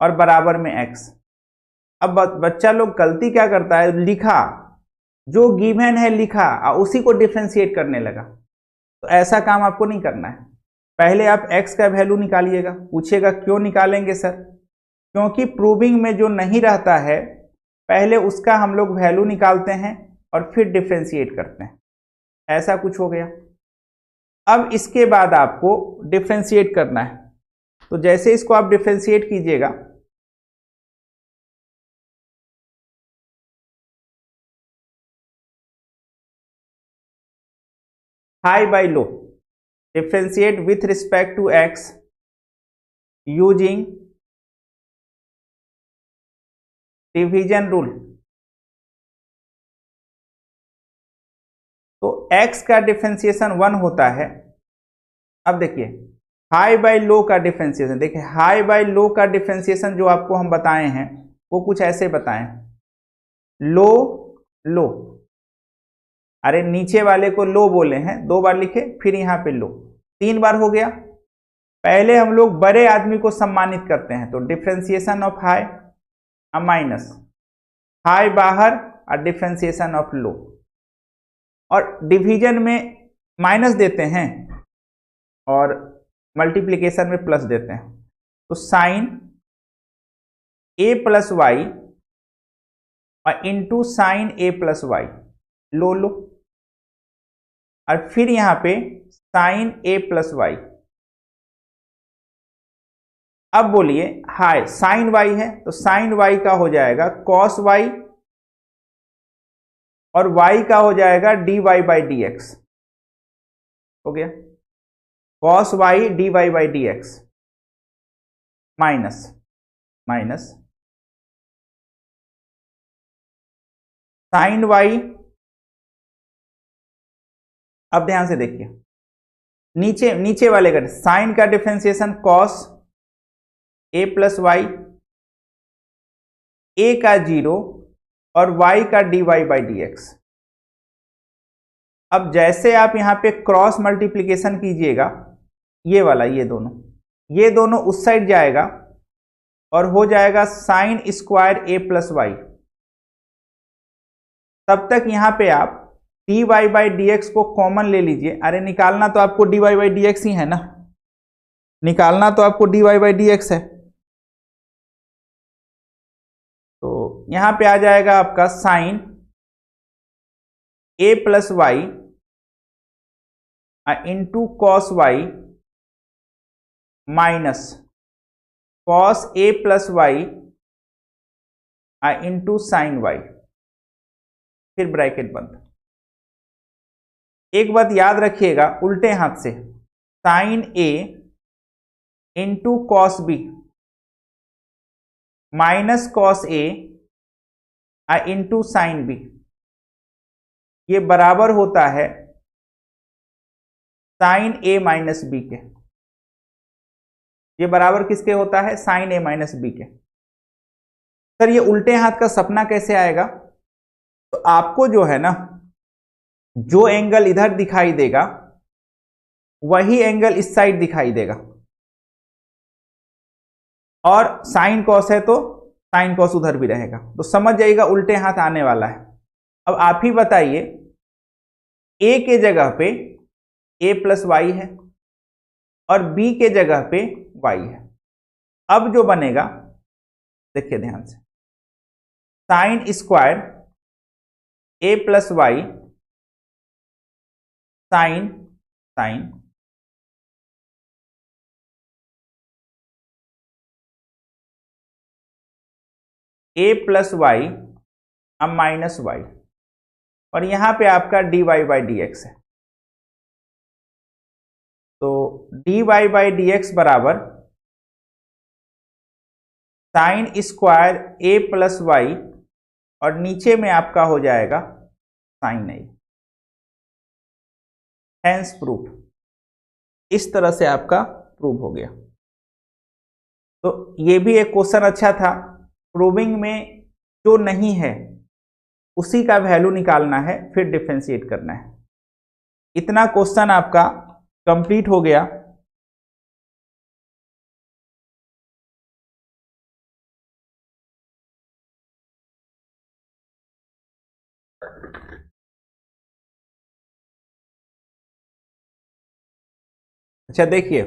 और बराबर में x। अब बच्चा लोग गलती क्या करता है, लिखा जो गिवन है लिखा और उसी को डिफरेंशिएट करने लगा। तो ऐसा काम आपको नहीं करना है। पहले आप x का वैल्यू निकालिएगा। पूछेगा क्यों निकालेंगे सर, क्योंकि प्रूविंग में जो नहीं रहता है पहले उसका हम लोग वैल्यू निकालते हैं और फिर डिफरेंशिएट करते हैं। ऐसा कुछ हो गया। अब इसके बाद आपको डिफरेंशिएट करना है। तो जैसे इसको आप डिफरेंशिएट कीजिएगा, high by low, differentiate with respect to x using division rule. तो x का डिफरेंशिएशन 1 होता है। अब देखिए हाई बाई लो का डिफरेंशिएशन, देखिए हाई बाई लो का डिफरेंशिएशन जो आपको हम बताए हैं वो कुछ ऐसे बताएं, लो लो, अरे नीचे वाले को लो बोले हैं, 2 बार लिखे, फिर यहां पे लो, 3 बार हो गया। पहले हम लोग बड़े आदमी को सम्मानित करते हैं, तो differentiation of high minus high बाहर और डिफरेंशिएशन ऑफ लो, और डिवीजन में माइनस देते हैं और मल्टीप्लिकेशन में प्लस देते हैं। तो साइन a प्लस वाई और into sine a plus Y, लो लो, और फिर यहां पे साइन a प्लस वाई। अब बोलिए हाई साइन y है तो साइन y का हो जाएगा कॉस y और y का हो जाएगा dy बाई डी एक्स। हो गया cos y dy by D X minus minus sine y। अब ध्यान से देखिए नीचे वाले का साइन का differentiation cos a plus Y, a का 0 और y का dy बाई डी एक्स। अब जैसे आप यहां पे क्रॉस मल्टीप्लिकेशन कीजिएगा, ये वाला ये दोनों उस साइड जाएगा और हो जाएगा sine square a plus Y. तब तक यहां पे आप dy बाई डी एक्स को कॉमन ले लीजिए। अरे निकालना तो आपको dy बाई डी एक्स ही है ना, निकालना तो आपको dy बाई डी एक्स है। तो यहां पे आ जाएगा आपका sine a plus Y into cos Y minus cos a plus Y into sine Y, फिर ब्रैकेट बंद। एक बात याद रखिएगा, उल्टे हाथ से sine a into cos B minus cos a into sine B, ये बराबर होता है साइन a माइनस बी के। ये बराबर किसके होता है, साइन a माइनस बी के। सर ये उल्टे हाथ का सपना कैसे आएगा, तो आपको जो है ना जो एंगल इधर दिखाई देगा वही एंगल इस साइड दिखाई देगा, और साइन कॉस है तो साइन कॉस उधर भी रहेगा। तो समझ जाइएगा उल्टे हाथ आने वाला है। अब आप ही बताइए, a के जगह पे a प्लस वाई है और b के जगह पे y है। अब जो बनेगा देखिए ध्यान से, sine square a plus Y sine sine a plus Y अब माइनस वाई, और यहां पे आपका dy बाई डी एक्स है। तो dy बाई डी एक्स बराबर sine square a plus Y और नीचे में आपका हो जाएगा साइन ए। Hence proof. इस तरह से आपका प्रूव हो गया। तो ये भी एक क्वेश्चन अच्छा था। प्रूविंग में जो नहीं है उसी का वैल्यू निकालना है, फिर डिफरेंशिएट करना है। इतना क्वेश्चन आपका कंप्लीट हो गया। अच्छा देखिए,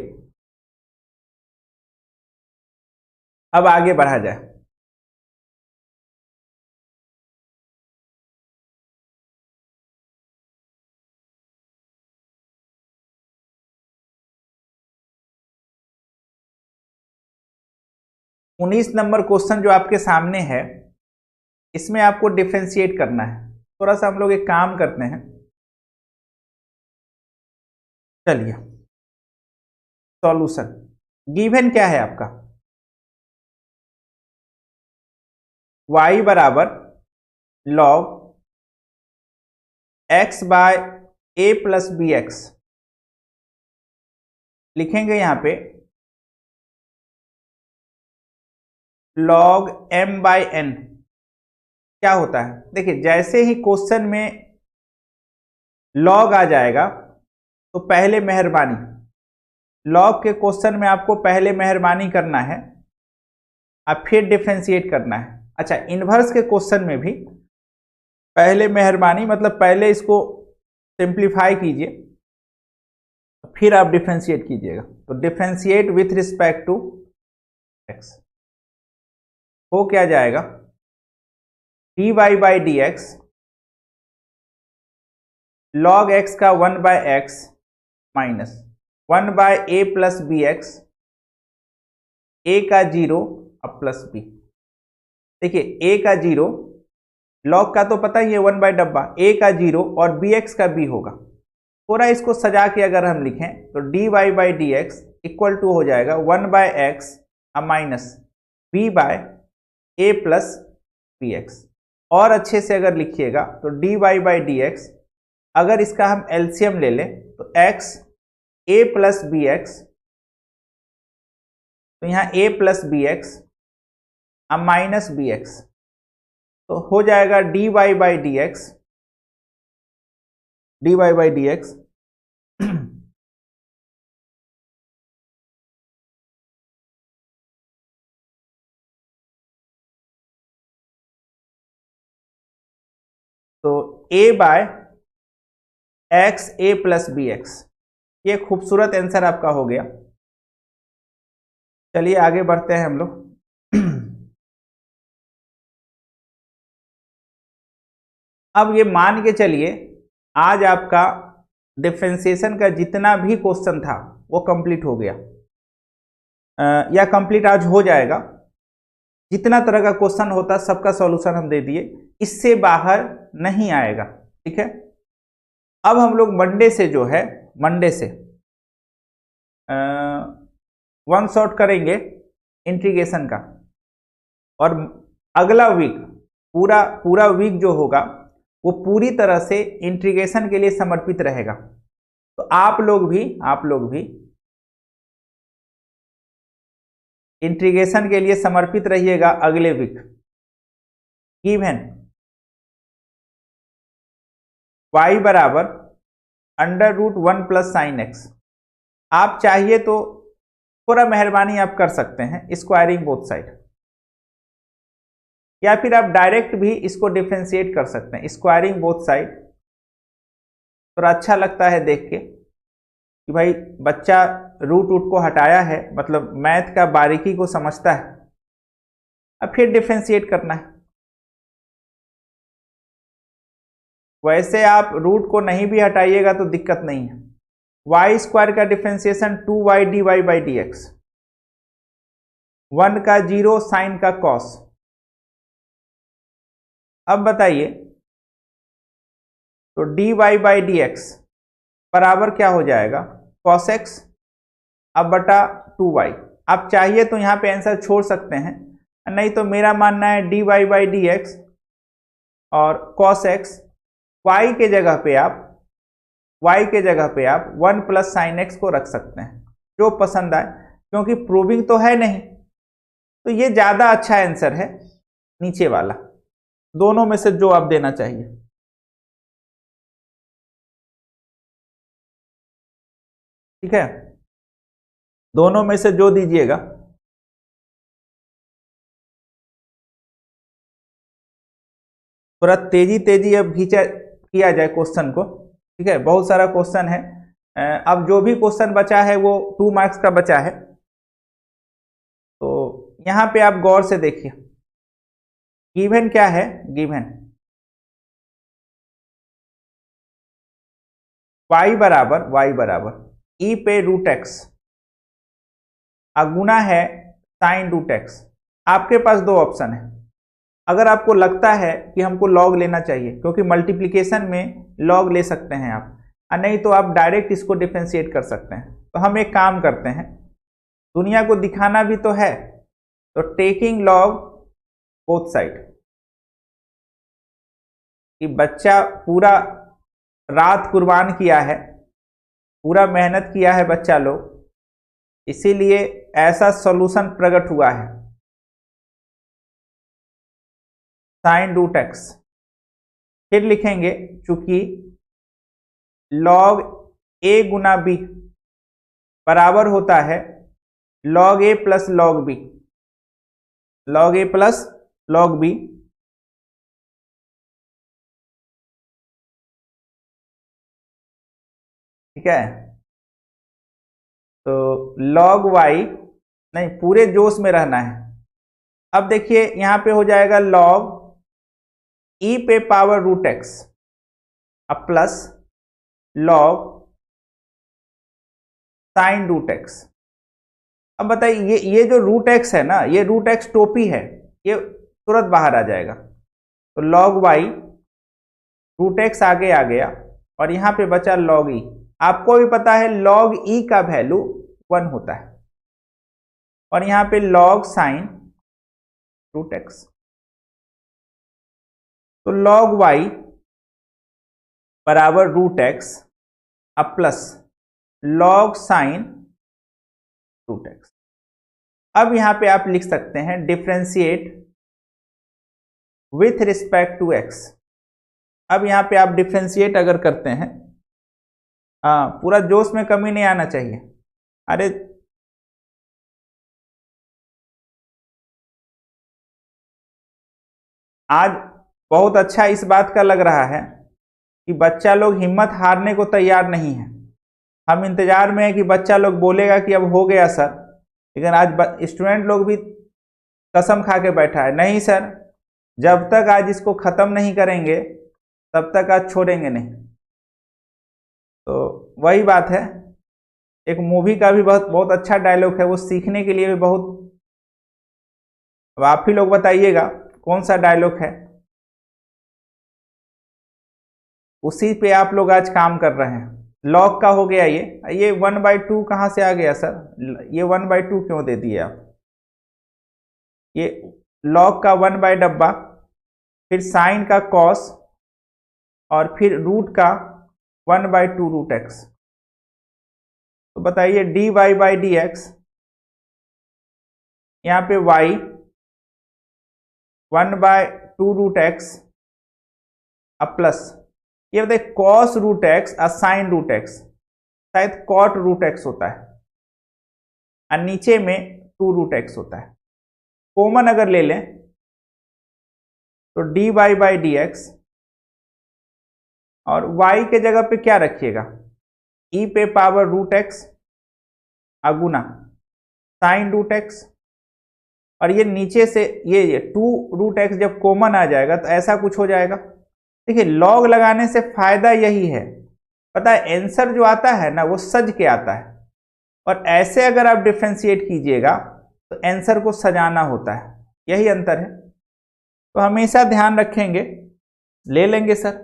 अब आगे बढ़ा जाए। उन्नीस नंबर क्वेश्चन जो आपके सामने है, इसमें आपको डिफरेंशिएट करना है। थोड़ा सा हम लोग एक काम करते हैं, चलिए। सॉल्यूशन गिवन क्या है आपका, y बराबर log x by a plus B X. लिखेंगे यहां पे log m बाय n। क्या होता है, देखिए जैसे ही क्वेश्चन में log आ जाएगा तो पहले मेहरबानी, log के क्वेश्चन में आपको पहले मेहरबानी करना है, अब फिर डिफरेंशिएट करना है। अच्छा, इनवर्स के क्वेश्चन में भी पहले मेहरबानी, मतलब पहले इसको सिंप्लीफाई कीजिए, फिर आप डिफरेंशिएट कीजिएगा। तो differentiate with respect to x हो क्या जाएगा, dy by D X log x का 1 by X minus 1 by a plus B X, a का 0 अब प्लस b। देखिए a का 0, लॉग का तो पता ही है 1 बाय डब्बा, a का 0 और bx का b होगा। थोड़ा इसको सजा के अगर हम लिखें तो dy by D X equal to हो जाएगा 1 by X minus b by a plus B X. और अच्छे से अगर लिखिएगा तो dy बाई डी एक्स, अगर इसका हम एलसीएम ले लें तो x a plus B X, तो यहाँ a प्लस बी एक्स अब माइनस बी एक्स, तो हो जाएगा dy by D X, dy by D X तो a by X A plus B X. ये खूबसूरत आंसर आपका हो गया। चलिए आगे बढ़ते हैं हम लोग। अब ये मान के चलिए आज आपका डिफरेंशिएशन का जितना भी क्वेश्चन था वो कंप्लीट हो गया, या कंप्लीट आज हो जाएगा। जितना तरह का क्वेश्चन होता सबका सॉल्यूशन हम दे दिए, इससे बाहर नहीं आएगा, ठीक है। अब हम लोग मंडे से जो है, मंडे से वन शॉट करेंगे इंटीग्रेशन का, और अगला वीक पूरा वीक जो होगा वो पूरी तरह से इंटीग्रेशन के लिए समर्पित रहेगा। तो आप लोग भी इंटीग्रेशन के लिए समर्पित रहिएगा अगले वीक। गिवन y बराबर √1 प्लस साइन एक्स। आप चाहिए तो थोड़ा मेहरबानी आप कर सकते हैं स्क्वायरिंग बोथ साइड, या फिर आप डायरेक्ट भी इसको डिफरेंशिएट कर सकते हैं स्क्वायरिंग बोथ साइड। थोड़ा अच्छा लगता है देख के कि भाई बच्चा रूट को हटाया है, मतलब मैथ का बारीकी को समझता है। अब फिर डिफरेंशिएट करना है। वैसे आप रूट को नहीं भी हटाइएगा तो दिक्कत नहीं है। वाई स्क्वायर का differentiation 2y dy by D X, 1 का 0 साइन का कॉस। अब बताइए तो dy बाई डी एक्स बराबर क्या हो जाएगा, cos x अब बटा 2y। आप चाहिए तो यहाँ पे आंसर छोड़ सकते हैं, नहीं तो मेरा मानना है dy बाई डी एक्स और cos x, y के जगह पे आप 1 प्लस साइन एक्स को रख सकते हैं, जो पसंद आए, क्योंकि प्रूविंग तो है नहीं, तो ये ज्यादा अच्छा आंसर है नीचे वाला। दोनों में से जो आप देना चाहिए। ठीक है, दोनों में से जो दीजिएगा। थोड़ा तेजी तेजी अब खींचा किया जाए क्वेश्चन को। ठीक है, बहुत सारा क्वेश्चन है। अब जो भी क्वेश्चन बचा है वो 2 मार्क्स का बचा है, तो यहां पे आप गौर से देखिए। गिवन क्या है? गिवन y बराबर e पे रूट एक्स गुना है साइन रूट एक्स। आपके पास दो ऑप्शन है। अगर आपको लगता है कि हमको लॉग लेना चाहिए, क्योंकि मल्टीप्लिकेशन में लॉग ले सकते हैं आप, और नहीं तो आप डायरेक्ट इसको डिफरेंशिएट कर सकते हैं। तो हम एक काम करते हैं, दुनिया को दिखाना भी तो है, तो टेकिंग लॉग बोथ साइड, कि बच्चा पूरा रात कुर्बान किया है, पूरा मेहनत किया है बच्चा लोग, इसीलिए ऐसा सॉल्यूशन प्रकट हुआ है साइन रूट एक्स। फिर लिखेंगे चूंकि लॉग ए गुना बी बराबर होता है लॉग ए प्लस लॉग बी, लॉग ए प्लस लॉग बी। ठीक है, तो log y, नहीं पूरे जोश में रहना है। अब देखिए यहां पे हो जाएगा log e पे पावर रूट एक्स अब plus log sine root X. अब बताइए ये जो रूट एक्स है ना, ये रूट एक्स टोपी है, ये तुरंत बाहर आ जाएगा। तो log y रूट एक्स आगे आ गया और यहां पे बचा log e। आपको भी पता है log e का वैल्यू 1 होता है, और यहां पे log साइन रूट एक्स। तो log y बराबर रूट एक्स अब plus log sine root X. अब यहां पे आप लिख सकते हैं differentiate with respect to X. अब यहां पे आप डिफरेंशिएट अगर करते हैं, पूरा जोश में कमी नहीं आना चाहिए। अरे आज बहुत अच्छा इस बात का लग रहा है कि बच्चा लोग हिम्मत हारने को तैयार नहीं है। हम इंतजार में है कि बच्चा लोग बोलेगा कि अब हो गया सर, लेकिन आज स्टूडेंट लोग भी कसम खा के बैठा है, नहीं सर, जब तक आज इसको खत्म नहीं करेंगे तब तक आज छोड़ेंगे नहीं। तो वही बात है, एक मूवी का भी बहुत अच्छा डायलॉग है, वो सीखने के लिए भी बहुत। अब आप ही लोग बताइएगा कौन सा डायलॉग है, उसी पे आप लोग आज काम कर रहे हैं। लॉग का हो गया ये 1/2 कहाँ से आ गया सर? ये 1/2 क्यों दे दिए आप? ये लॉग का 1 बाई डब्बा, फिर साइन का कॉस, और फिर रूट का 1/2 रूट एक्स। तो बताइए dy बाई डी एक्स, यहाँ पे y 1/2 रूट एक्स अब प्लस ये बताइए कॉस रूट एक्स और साइन रूट एक्स, शायद कॉट रूट एक्स होता है, और नीचे में 2 रूट एक्स होता है। कॉमन अगर ले लें तो dy बाई डी एक्स, और y के जगह पे क्या रखिएगा? e पे पावर रूट एक्स अगुना साइन रूट एक्स, और ये नीचे से ये 2 रूट एक्स जब कॉमन आ जाएगा तो ऐसा कुछ हो जाएगा। देखिए लॉग लगाने से फायदा यही है, पता है आंसर जो आता है ना वो सज के आता है, और ऐसे अगर आप डिफरेंशिएट कीजिएगा तो आंसर को सजाना होता है, यही अंतर है। तो हमेशा ध्यान रखेंगे, ले लेंगे सर।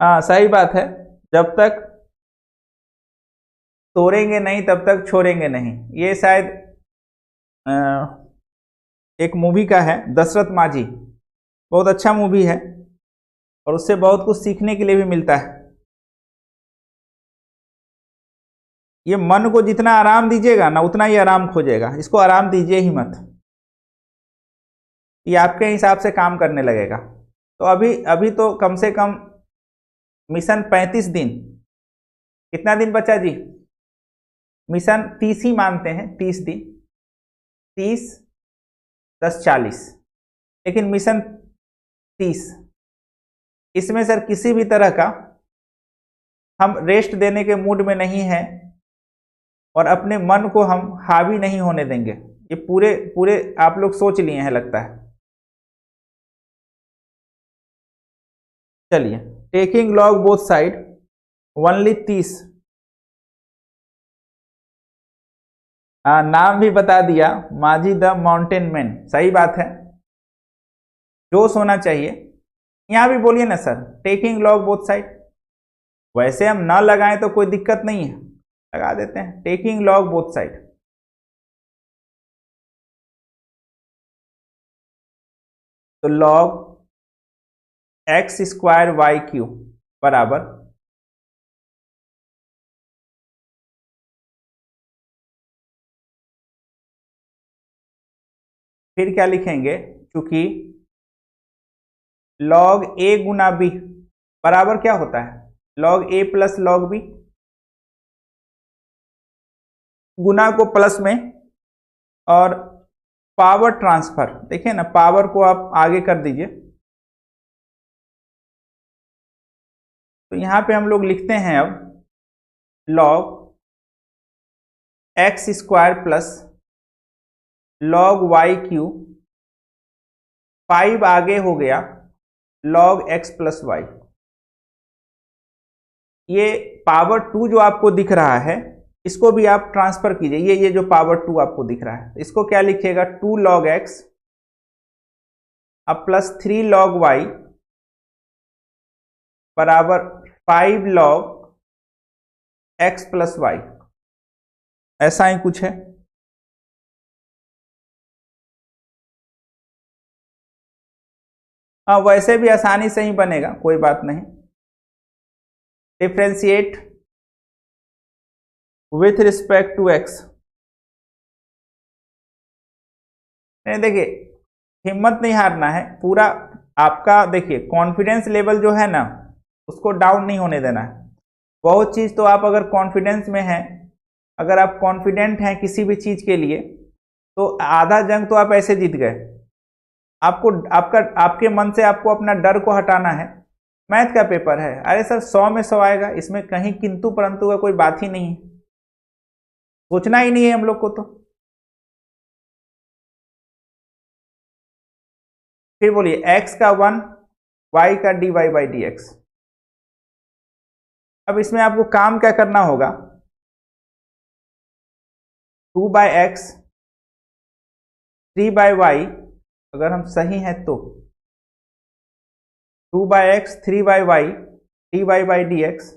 हाँ सही बात है, जब तक तोड़ेंगे नहीं तब तक छोड़ेंगे नहीं। ये शायद एक मूवी का है, दशरथ माझी, बहुत अच्छा मूवी है और उससे बहुत कुछ सीखने के लिए भी मिलता है। ये मन को जितना आराम दीजिएगा ना उतना ही आराम खोजेगा, इसको आराम दीजिए ही मत, ये आपके हिसाब से काम करने लगेगा। तो अभी अभी तो कम से कम मिशन 35 दिन, कितना दिन बचा जी? मिशन 30 ही मानते हैं, 30 दिन, 30 10 40, लेकिन मिशन 30, इसमें सर किसी भी तरह का हम रेस्ट देने के मूड में नहीं हैं और अपने मन को हम हावी नहीं होने देंगे। ये पूरे पूरे आप लोग सोच लिए हैं लगता है। चलिए, taking log both side only 30। नाम भी बता दिया, माजी द माउंटेन मैन, सही बात है, जोश होना चाहिए। यहां भी बोलिए ना sir, taking log both side. वैसे हम ना लगाएं तो कोई दिक्कत नहीं है, लगा देते हैं टेकिंग लॉग बोथ साइड। तो log X square Y cube बराबर फिर क्या लिखेंगे, क्योंकि लॉग ए गुना बी बराबर क्या होता है, लॉग ए प्लस लॉग बी। गुना को प्लस में और पावर ट्रांसफर, देखिए ना पावर को आप आगे कर दीजिए। तो यहां पे हम लोग लिखते हैं अब log X square plus log Y cube, 5 आगे हो गया लॉग एक्स प्लस वाई। ये पावर 2 जो आपको दिख रहा है इसको भी आप ट्रांसफर कीजिए, ये जो पावर 2 आपको दिख रहा है इसको क्या लिखिएगा, 2 लॉग एक्स अब प्लस 3 लॉग वाई बराबर 5 लॉग एक्स प्लस वाई, ऐसा ही कुछ है। हाँ, वैसे भी आसानी से ही बनेगा, कोई बात नहीं। Differentiate with respect to X, नहीं देखिए हिम्मत नहीं हारना है पूरा आपका, देखिए कॉन्फिडेंस लेवल जो है ना उसको डाउन नहीं होने देना है। बहुत चीज़ तो आप अगर कॉन्फिडेंस में हैं, अगर आप कॉन्फिडेंट हैं किसी भी चीज़ के लिए तो आधा जंग तो आप ऐसे जीत गए। आपको आपके मन से आपको अपना डर को हटाना है। मैथ का पेपर है, अरे सर 100 में 100 आएगा, इसमें कहीं किंतु परंतु का कोई बात ही नहीं है, सोचना ही नहीं है हम लोग को। तो फिर बोलिए x का 1, y का dy बाई डी एक्स। अब इसमें आपको काम क्या करना होगा, 2 बाई एक्स 3 बाई वाई, अगर हम सही हैं तो 2 by X 3 by Y D Y by D X.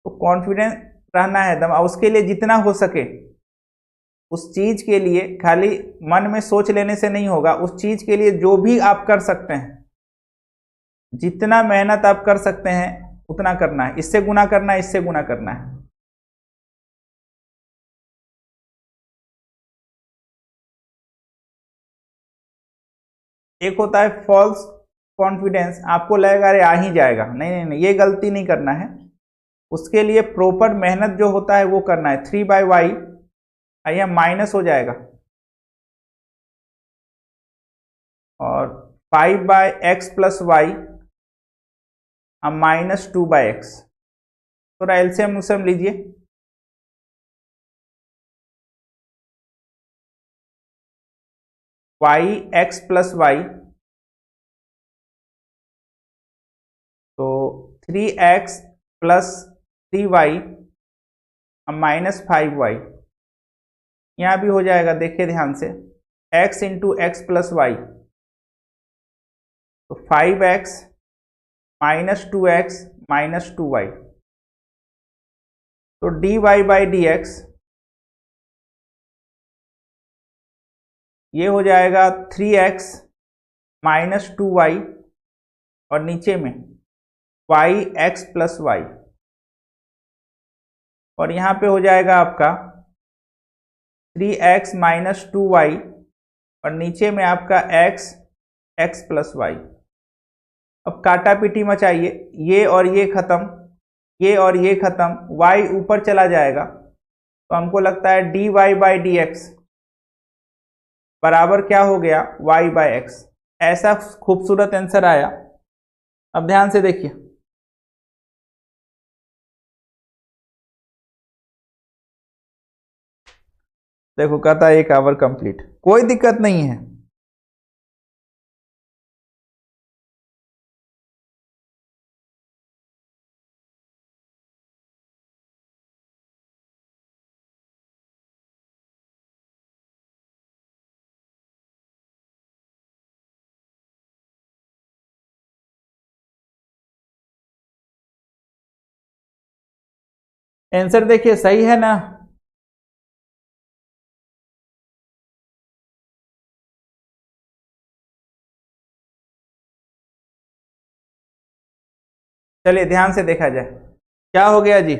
तो कॉन्फिडेंस रहना है एकदम, और उसके लिए जितना हो सके उस चीज के लिए खाली मन में सोच लेने से नहीं होगा, उस चीज के लिए जो भी आप कर सकते हैं, जितना मेहनत आप कर सकते हैं उतना करना है, इससे गुना करना है, इससे गुना करना है। एक होता है फॉल्स कॉन्फिडेंस, आपको लगेगा अरे आ ही जाएगा, नहीं नहीं नहीं, ये गलती नहीं करना है। उसके लिए प्रॉपर मेहनत जो होता है वो करना है। 3 बाई वाई यह माइनस हो जाएगा और 5 by X plus Y minus 2 by X. थोड़ा एलसीएम उसम लीजिए, वाई एक्स प्लस वाई तो 3x plus 3y minus 5y, यहां भी हो जाएगा, देखिए ध्यान से, x into X plus Y तो 5x minus 2x minus 2y, तो dy बाई डी एक्स ये हो जाएगा 3x माइनस 2y और नीचे में yx प्लस y, और यहाँ पे हो जाएगा आपका 3x माइनस 2y और नीचे में आपका x प्लस y। अब काटा पीटी मचाइए, ये और ये खत्म, ये और ये खत्म, y ऊपर चला जाएगा, तो हमको लगता है dy बाई डी एक्स बराबर क्या हो गया, y बाई एक्स। ऐसा खूबसूरत आंसर आया। अब ध्यान से देखिए, देखो कहता है 1 आवर कंप्लीट, कोई दिक्कत नहीं है। आंसर देखिए सही है ना। चलिए ध्यान से देखा जाए, क्या हो गया जी,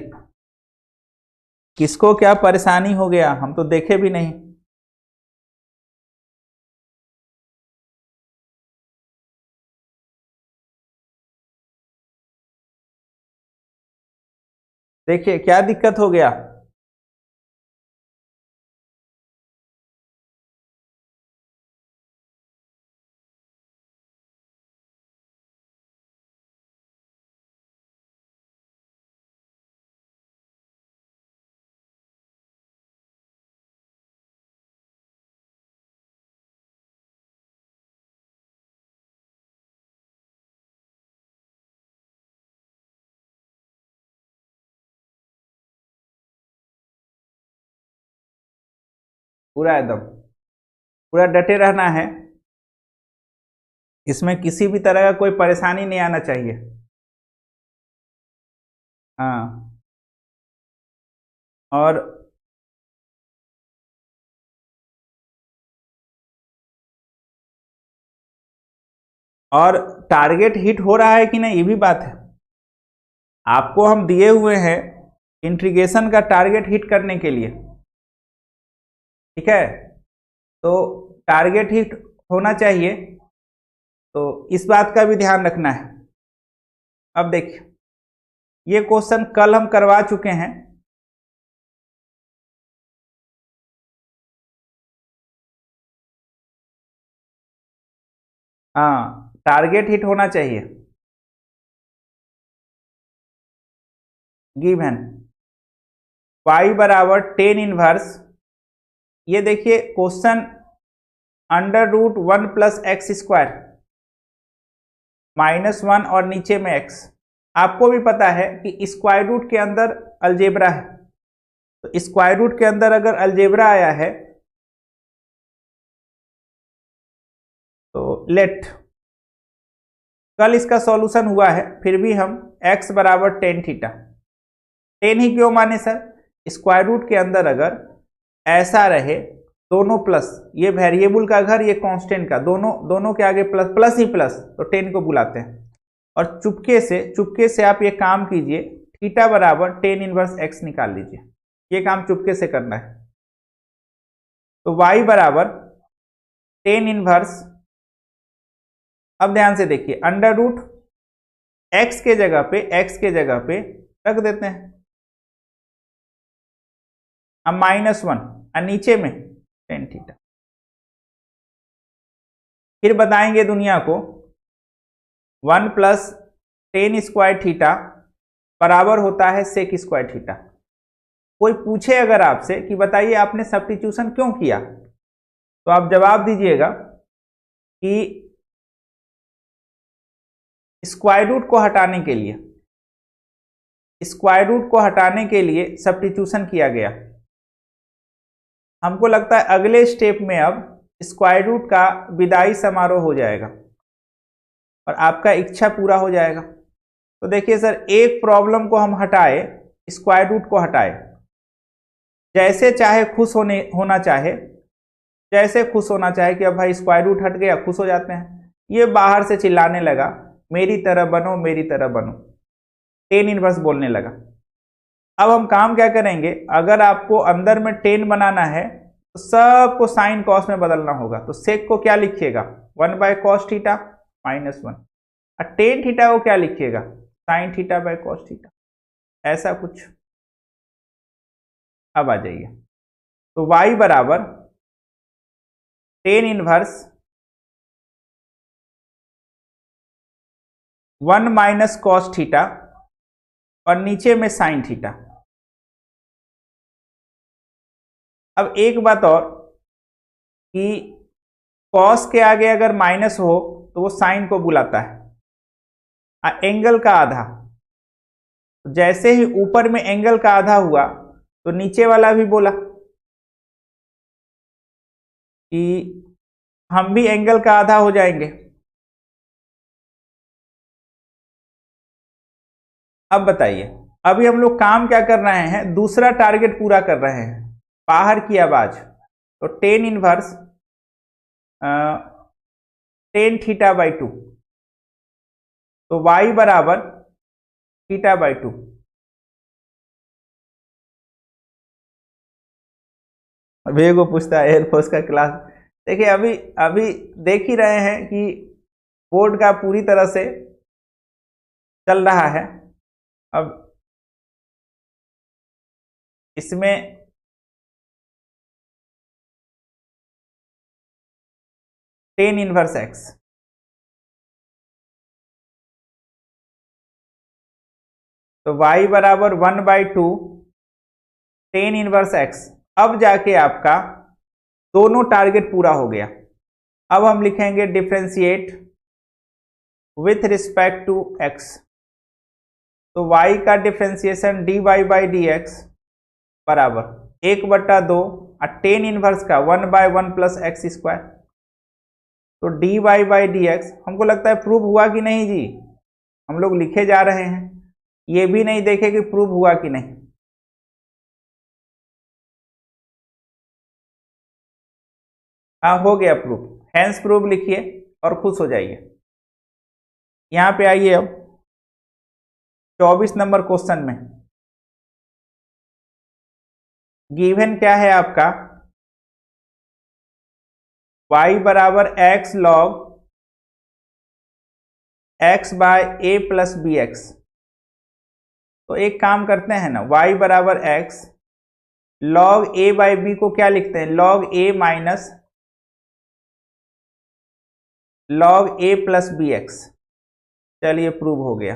किसको क्या परेशानी हो गया, हम तो देखे भी नहीं। देखिए क्या दिक्कत हो गया। पूरा एकदम पूरा डटे रहना है, इसमें किसी भी तरह का कोई परेशानी नहीं आना चाहिए। हाँ, और टारगेट हिट हो रहा है कि नहीं, ये भी बात है। आपको हम दिए हुए हैं इंटीग्रेशन का टारगेट हिट करने के लिए, ठीक है, तो टारगेट हिट होना चाहिए, तो इस बात का भी ध्यान रखना है। अब देखिए, ये क्वेश्चन कल हम करवा चुके हैं, हाँ, टारगेट हिट होना चाहिए। गिवन y बराबर 10 इनवर्स, ये देखिए question under root 1 plus X square -1 और नीचे में x। आपको भी पता है कि स्क्वायर रूट के अंदर अलजेब्रा है, तो स्क्वायर रूट के अंदर अगर अलजेब्रा आया है तो लेट, कल इसका सॉल्यूशन हुआ है, फिर भी हम x बराबर 10 थीटा, 10 ही क्यों माने सर, स्क्वायर रूट के अंदर अगर ऐसा रहे दोनों प्लस, ये वेरिएबल का घर ये कांस्टेंट का, दोनों के आगे प्लस प्लस ही प्लस, तो 10 को बुलाते हैं। और चुपके से आप ये काम कीजिए, थीटा बराबर 10 इनवर्स x निकाल लीजिए, ये काम चुपके से करना है। तो y बराबर 10 इनवर्स, अब ध्यान से देखिए, अंडर रूट x के जगह पे रख देते हैं, अब -1 और नीचे में 10 थीटा। फिर बताएंगे दुनिया को 1 प्लस 10 स्क्वायर थीटा बराबर होता है सेक स्क्वायर थीटा। कोई पूछे अगर आपसे कि बताइए आपने सब्स्टिट्यूशन क्यों किया, तो आप जवाब दीजिएगा कि स्क्वायर रूट को हटाने के लिए सब्स्टिट्यूशन किया गया। हमको लगता है अगले स्टेप में अब स्क्वायर रूट का विदाई समारोह हो जाएगा और आपका इच्छा पूरा हो जाएगा। तो देखिए सर, एक प्रॉब्लम को हम हटाए, स्क्वायर रूट को हटाए, जैसे चाहे खुश होना चाहे, जैसे खुश होना चाहे कि अब भाई स्क्वायर रूट हट गया, खुश हो जाते हैं। ये बाहर से चिल्लाने लगा मेरी तरह बनो, मेरी तरह बनो, टेन इनवर्स बोलने लगा। अब हम काम क्या करेंगे, अगर आपको अंदर में टेन बनाना है तो सबको साइन कॉस में बदलना होगा। तो सेक को क्या लिखिएगा, 1/cos थीटा -1, और टेन थीटा को क्या लिखिएगा, sine theta by cos theta, ऐसा कुछ। अब आ जाइए, तो y बराबर टेन इनवर्स 1 - cos थीटा और नीचे में साइन थीटा। अब एक बात और कि कॉस के आगे अगर माइनस हो तो वो साइन को बुलाता है, एंगल का आधा। जैसे ही ऊपर में एंगल का आधा हुआ तो नीचे वाला भी बोला कि हम भी एंगल का आधा हो जाएंगे। अब बताइए, अभी हम लोग काम क्या कर रहे हैं, दूसरा टारगेट पूरा कर रहे हैं, बाहर की आवाज। तो tan inverse tan theta by 2, तो y बराबर थीटा बाई 2। अभी को पूछता है एयरफोर्स का क्लास। देखिए अभी अभी देख ही रहे हैं कि बोर्ड का पूरी तरह से चल रहा है। अब इसमें टेन इनवर्स एक्स, तो y बराबर 1/2 टेन इनवर्स एक्स। अब जाके आपका दोनों टारगेट पूरा हो गया। अब हम लिखेंगे differentiate with respect to x, तो y का differentiation dy by D X बराबर 1/2 और टेन इनवर्स का 1/1 प्लस एक्स स्क्वायर। तो dy बाई डी एक्स हमको लगता है प्रूव हुआ कि नहीं जी, हम लोग लिखे जा रहे हैं, ये भी नहीं देखे कि प्रूव हुआ कि नहीं। हाँ हो गया प्रूव, हैंस प्रूव लिखिए और खुश हो जाइए। यहां पे आइए अब 24 नंबर क्वेश्चन में गिवन क्या है आपका, y बराबर x log x by a plus B X. तो एक काम करते हैं ना, y बराबर x log a by B को क्या लिखते हैं, log a minus log a plus B X. चलिए प्रूव हो गया।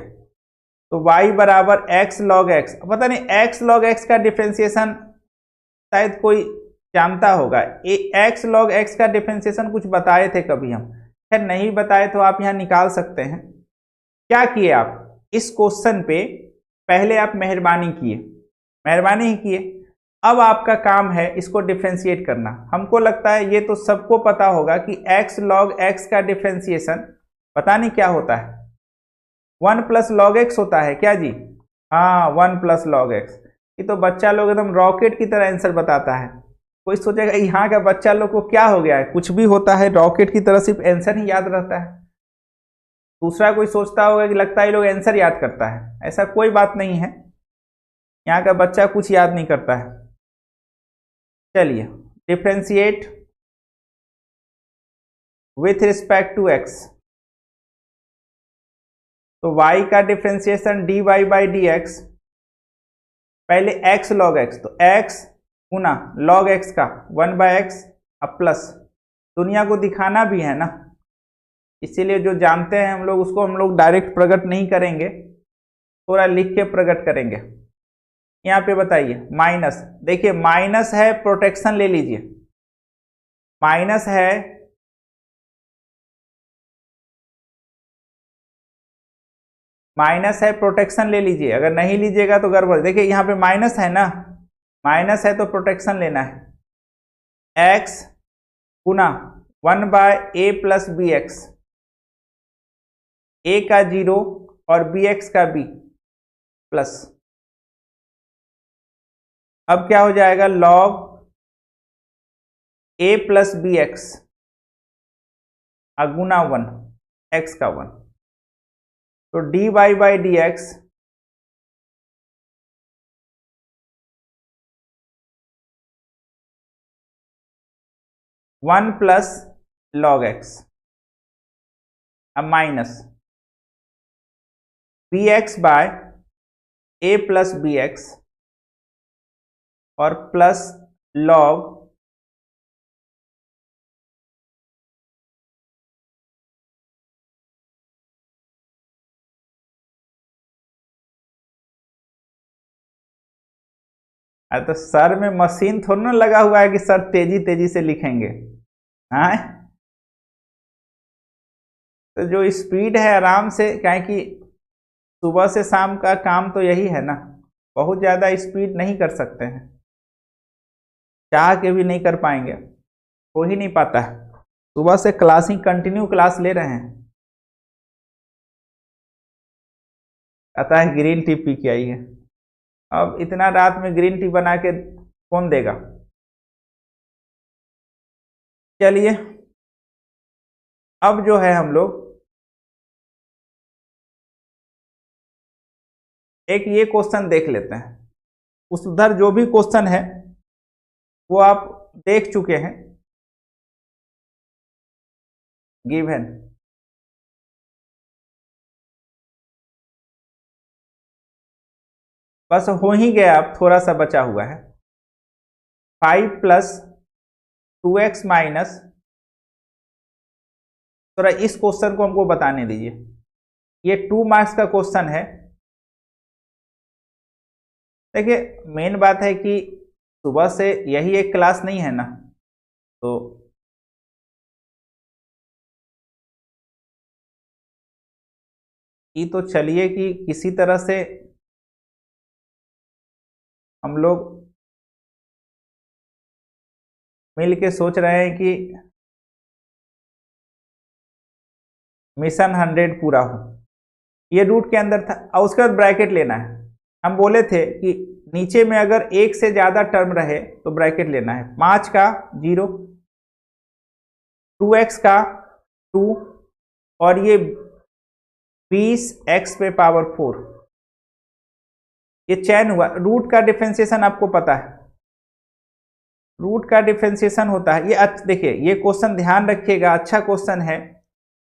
तो y बराबर x log x, पता नहीं x log x का डिफरेंशिएशन शायद कोई जानता होगा। x log x का डिफरेंशिएशन कुछ बताए थे कभी हम, खैर नहीं बताए तो आप यहां निकाल सकते हैं। क्या किए आप इस क्वेश्चन पे, पहले आप मेहरबानी किए, मेहरबानी ही किए। अब आपका काम है इसको डिफरेंशिएट करना। हमको लगता है ये तो सबको पता होगा कि x log x का डिफरेंशिएशन पता नहीं क्या होता है, 1 प्लस लॉग एक्स होता है क्या जी, हाँ 1 प्लस लॉग एक्स। ये तो बच्चा लोग एकदम रॉकेट की तरह आंसर बताता है। कोई सोचेगा यहाँ का बच्चा लोग को क्या हो गया है, कुछ भी होता है रॉकेट की तरह सिर्फ आंसर ही याद रहता है। दूसरा कोई सोचता होगा कि लगता है लोग आंसर याद करता है, ऐसा कोई बात नहीं है, यहाँ का बच्चा कुछ याद नहीं करता है। चलिए differentiate with respect to x, तो y का differentiation dy by D X, पहले x log x, तो x गुना log x का 1/x अब प्लस, दुनिया को दिखाना भी है ना, इसीलिए जो जानते हैं हम लोग उसको हम लोग डायरेक्ट प्रकट नहीं करेंगे, थोड़ा लिख के प्रकट करेंगे। यहाँ पे बताइए माइनस, देखिए माइनस है प्रोटेक्शन ले लीजिए, माइनस है प्रोटेक्शन ले लीजिए, अगर नहीं लीजिएगा तो गड़बड़। देखिए यहाँ पे माइनस है ना, माइनस है तो प्रोटेक्शन लेना है, x गुना 1/a plus B X, a का 0 और bx का b प्लस। अब क्या हो जाएगा, log A plus B X गुना 1 एक्स का 1, तो D Y by D X 1 plus log X, अब minus B X by A plus B X और प्लस लॉग तो सर में मशीन थोड़ा ना लगा हुआ है कि सर तेजी तेजी से लिखेंगे। हाँ, तो जो स्पीड है आराम से, क्या है कि सुबह से शाम का काम तो यही है ना, बहुत ज़्यादा स्पीड नहीं कर सकते हैं, चाह के भी नहीं कर पाएंगे, हो ही नहीं पाता है। सुबह से क्लास ही कंटिन्यू क्लास ले रहे हैं। कहता है ग्रीन टी पी के आई है, अब इतना रात में ग्रीन टी बना के कौन देगा। चलिए अब जो है हम लोग एक ये क्वेश्चन देख लेते हैं। उस उधर जो भी क्वेश्चन है वो आप देख चुके हैं, गिवन बस हो ही गया, अब थोड़ा सा बचा हुआ है। 5 प्लस 2x माइनस, थोड़ा इस क्वेश्चन को हमको बताने दीजिए, ये 2 मार्क्स का क्वेश्चन है। देखिए मेन बात है कि सुबह से यही एक क्लास नहीं है ना, तो ये तो चलिए कि किसी तरह से हम लोग मिल के सोच रहे हैं कि मिशन 100 पूरा हो। ये रूट के अंदर था और उसके बाद ब्रैकेट लेना है। हम बोले थे कि नीचे में अगर एक से ज्यादा टर्म रहे तो ब्रैकेट लेना है। 5 का 0, 2x का 2 और ये 20x पे पावर 4, ये चैन हुआ। रूट का डिफरेंशिएशन आपको पता है, रूट का डिफरेंशिएशन होता है ये। देखिए ये क्वेश्चन ध्यान रखिएगा, अच्छा क्वेश्चन है।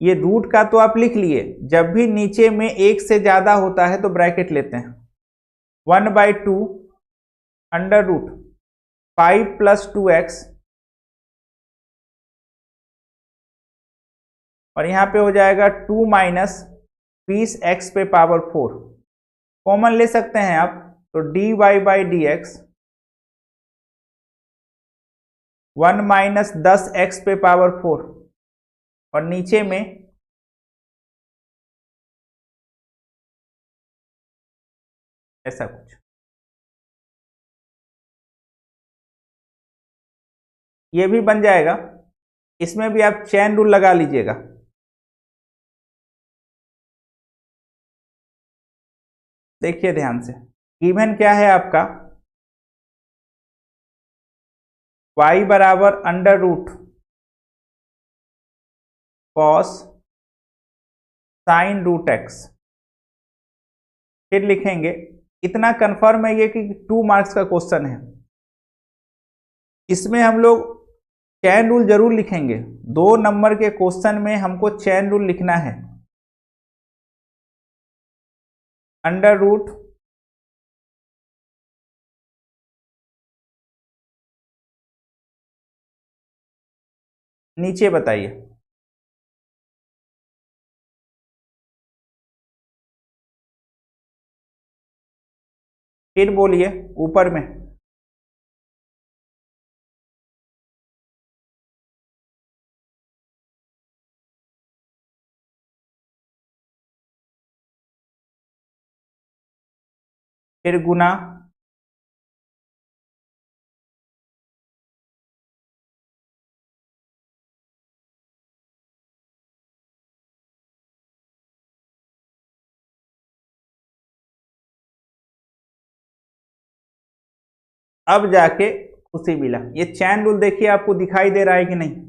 ये रूट का तो आप लिख लिए, जब भी नीचे में एक से ज्यादा होता है तो ब्रैकेट लेते हैं। 1/2 अंडर रूट 5 प्लस 2x और यहां पे हो जाएगा 2 माइनस 20x पे पावर 4, कॉमन ले सकते हैं आप, तो dy by D X 1 minus 10x पे पावर 4 और नीचे में ऐसा कुछ। ये भी बन जाएगा, इसमें भी आप चेन रूल लगा लीजिएगा। देखिए ध्यान से, गिवन क्या है आपका, y बराबर under root cos sine root X. फिर लिखेंगे, इतना कंफर्म है ये कि 2 मार्क्स का क्वेश्चन है, इसमें हम लोग चैन रूल जरूर लिखेंगे। 2 नंबर के क्वेश्चन में हमको चैन रूल लिखना है। अंडर रूट नीचे बताइए, फिर बोलिए ऊपर में। फिर गुना, अब जाके उसी मिला। ये चैन रूल देखिए आपको दिखाई दे रहा है कि नहीं?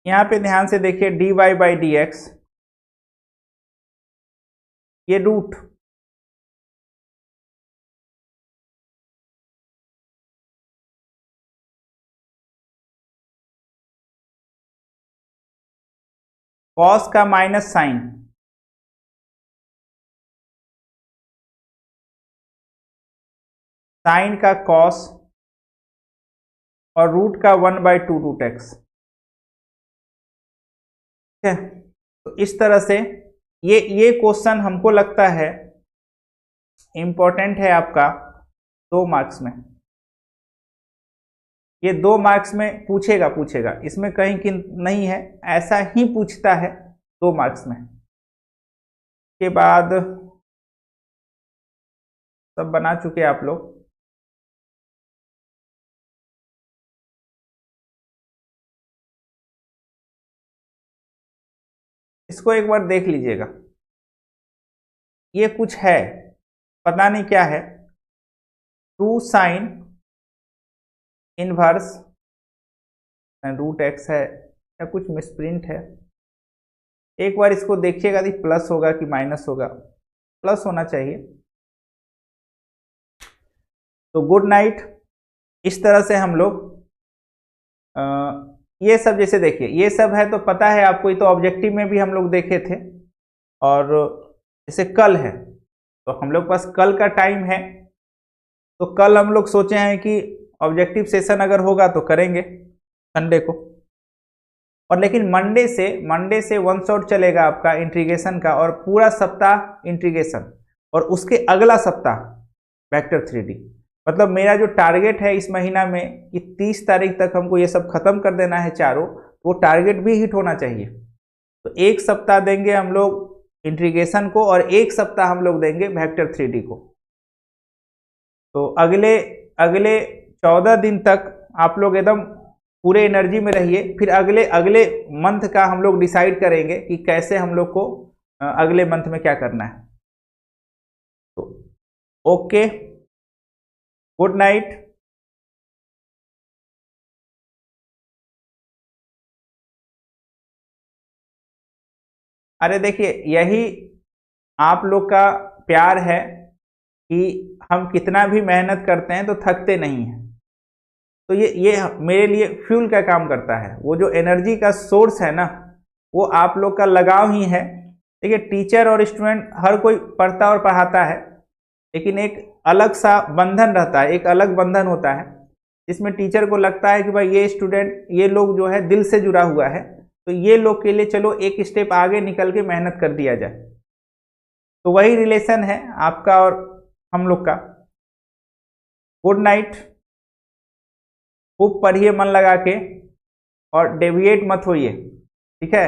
यहां पे ध्यान से देखिए, dy बाई डी एक्स, ये रूट कॉस का माइनस साइन, साइन का कॉस, और रूट का 1/2 रूट एक्स। ठीक है, तो इस तरह से ये क्वेश्चन हमको लगता है इंपॉर्टेंट है आपका 2 मार्क्स में। ये 2 मार्क्स में पूछेगा, इसमें कहीं कि नहीं है, ऐसा ही पूछता है 2 मार्क्स में। के बाद सब बना चुके आप लोग। इसको एक बार देख लीजिएगा, ये कुछ है, पता नहीं क्या है, 2 साइन इनवर्स रूट एक्स है, या कुछ मिसप्रिंट है। एक बार इसको देखिएगा कि प्लस होगा कि माइनस होगा, प्लस होना चाहिए। तो गुड नाइट। इस तरह से हम लोग ये सब जैसे देखिए, ये सब है तो पता है आपको, ये तो ऑब्जेक्टिव में भी हम लोग देखे थे। और जैसे कल है, तो हम लोग पास कल का टाइम है, तो कल हम लोग सोचे हैं कि ऑब्जेक्टिव सेशन अगर होगा तो करेंगे संडे को। और लेकिन मंडे से 1 शॉट चलेगा आपका इंटीग्रेशन का, और पूरा सप्ताह इंटीग्रेशन, और उसके अगला सप्ताह वेक्टर 3D। मतलब मेरा जो टारगेट है इस महीना में कि 30 तारीख तक हमको ये सब खत्म कर देना है चारों, वो टारगेट भी हिट होना चाहिए। तो 1 सप्ताह देंगे हम लोग इंटीग्रेशन को, और 1 सप्ताह हम लोग देंगे वेक्टर 3D को। तो अगले 14 दिन तक आप लोग एकदम पूरे एनर्जी में रहिए। फिर अगले मंथ का हम लोग डिसाइड करेंगे कि कैसे हम लोग को अगले मंथ में क्या करना है। तो ओके, गुड नाइट। अरे देखिए, यही आप लोग का प्यार है कि हम कितना भी मेहनत करते हैं तो थकते नहीं हैं। तो ये मेरे लिए फ्यूल का काम करता है। वो जो एनर्जी का सोर्स है ना, वो आप लोग का लगाव ही है। देखिए, टीचर और स्टूडेंट हर कोई पढ़ता और पढ़ाता है, लेकिन एक अलग सा बंधन रहता है, एक अलग बंधन होता है, जिसमें टीचर को लगता है कि भाई ये स्टूडेंट, ये लोग जो है दिल से जुड़ा हुआ है, तो ये लोग के लिए चलो एक स्टेप आगे निकल के मेहनत कर दिया जाए। तो वही रिलेशन है आपका और हम लोग का। Good night. खूब पढ़िए मन लगा के, और डेविएट मत होइए, ठीक है?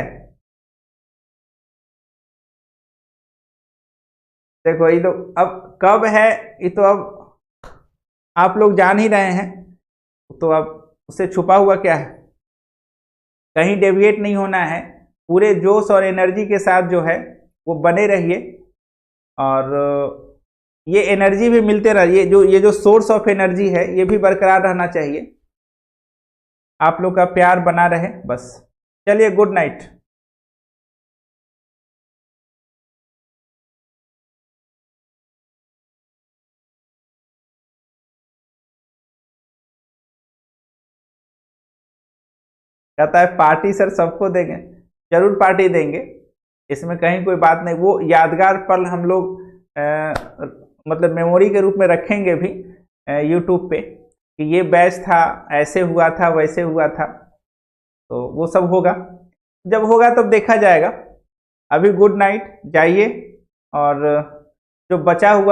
देखो, ये तो अब कब है, ये तो अब आप लोग जान ही रहे हैं, तो अब उससे छुपा हुआ क्या है? कहीं डेविएट नहीं होना है, पूरे जोश और एनर्जी के साथ जो है वो बने रहिए, और ये एनर्जी भी मिलते रहिए। ये जो सोर्स ऑफ एनर्जी है, ये भी बरकरार रहना चाहिए। आप लोग का प्यार बना रहे बस। चलिए, गुड नाइट। कहता है पार्टी सर सबको देंगे, जरूर पार्टी देंगे, इसमें कहीं कोई बात नहीं। वो यादगार पल हम लोग मतलब मेमोरी के रूप में रखेंगे भी यूट्यूब पे, कि ये बैच था, ऐसे हुआ था, वैसे हुआ था। तो वो सब होगा, जब होगा तब देखा जाएगा। अभी गुड नाइट, जाइए, और जो बचा हुआ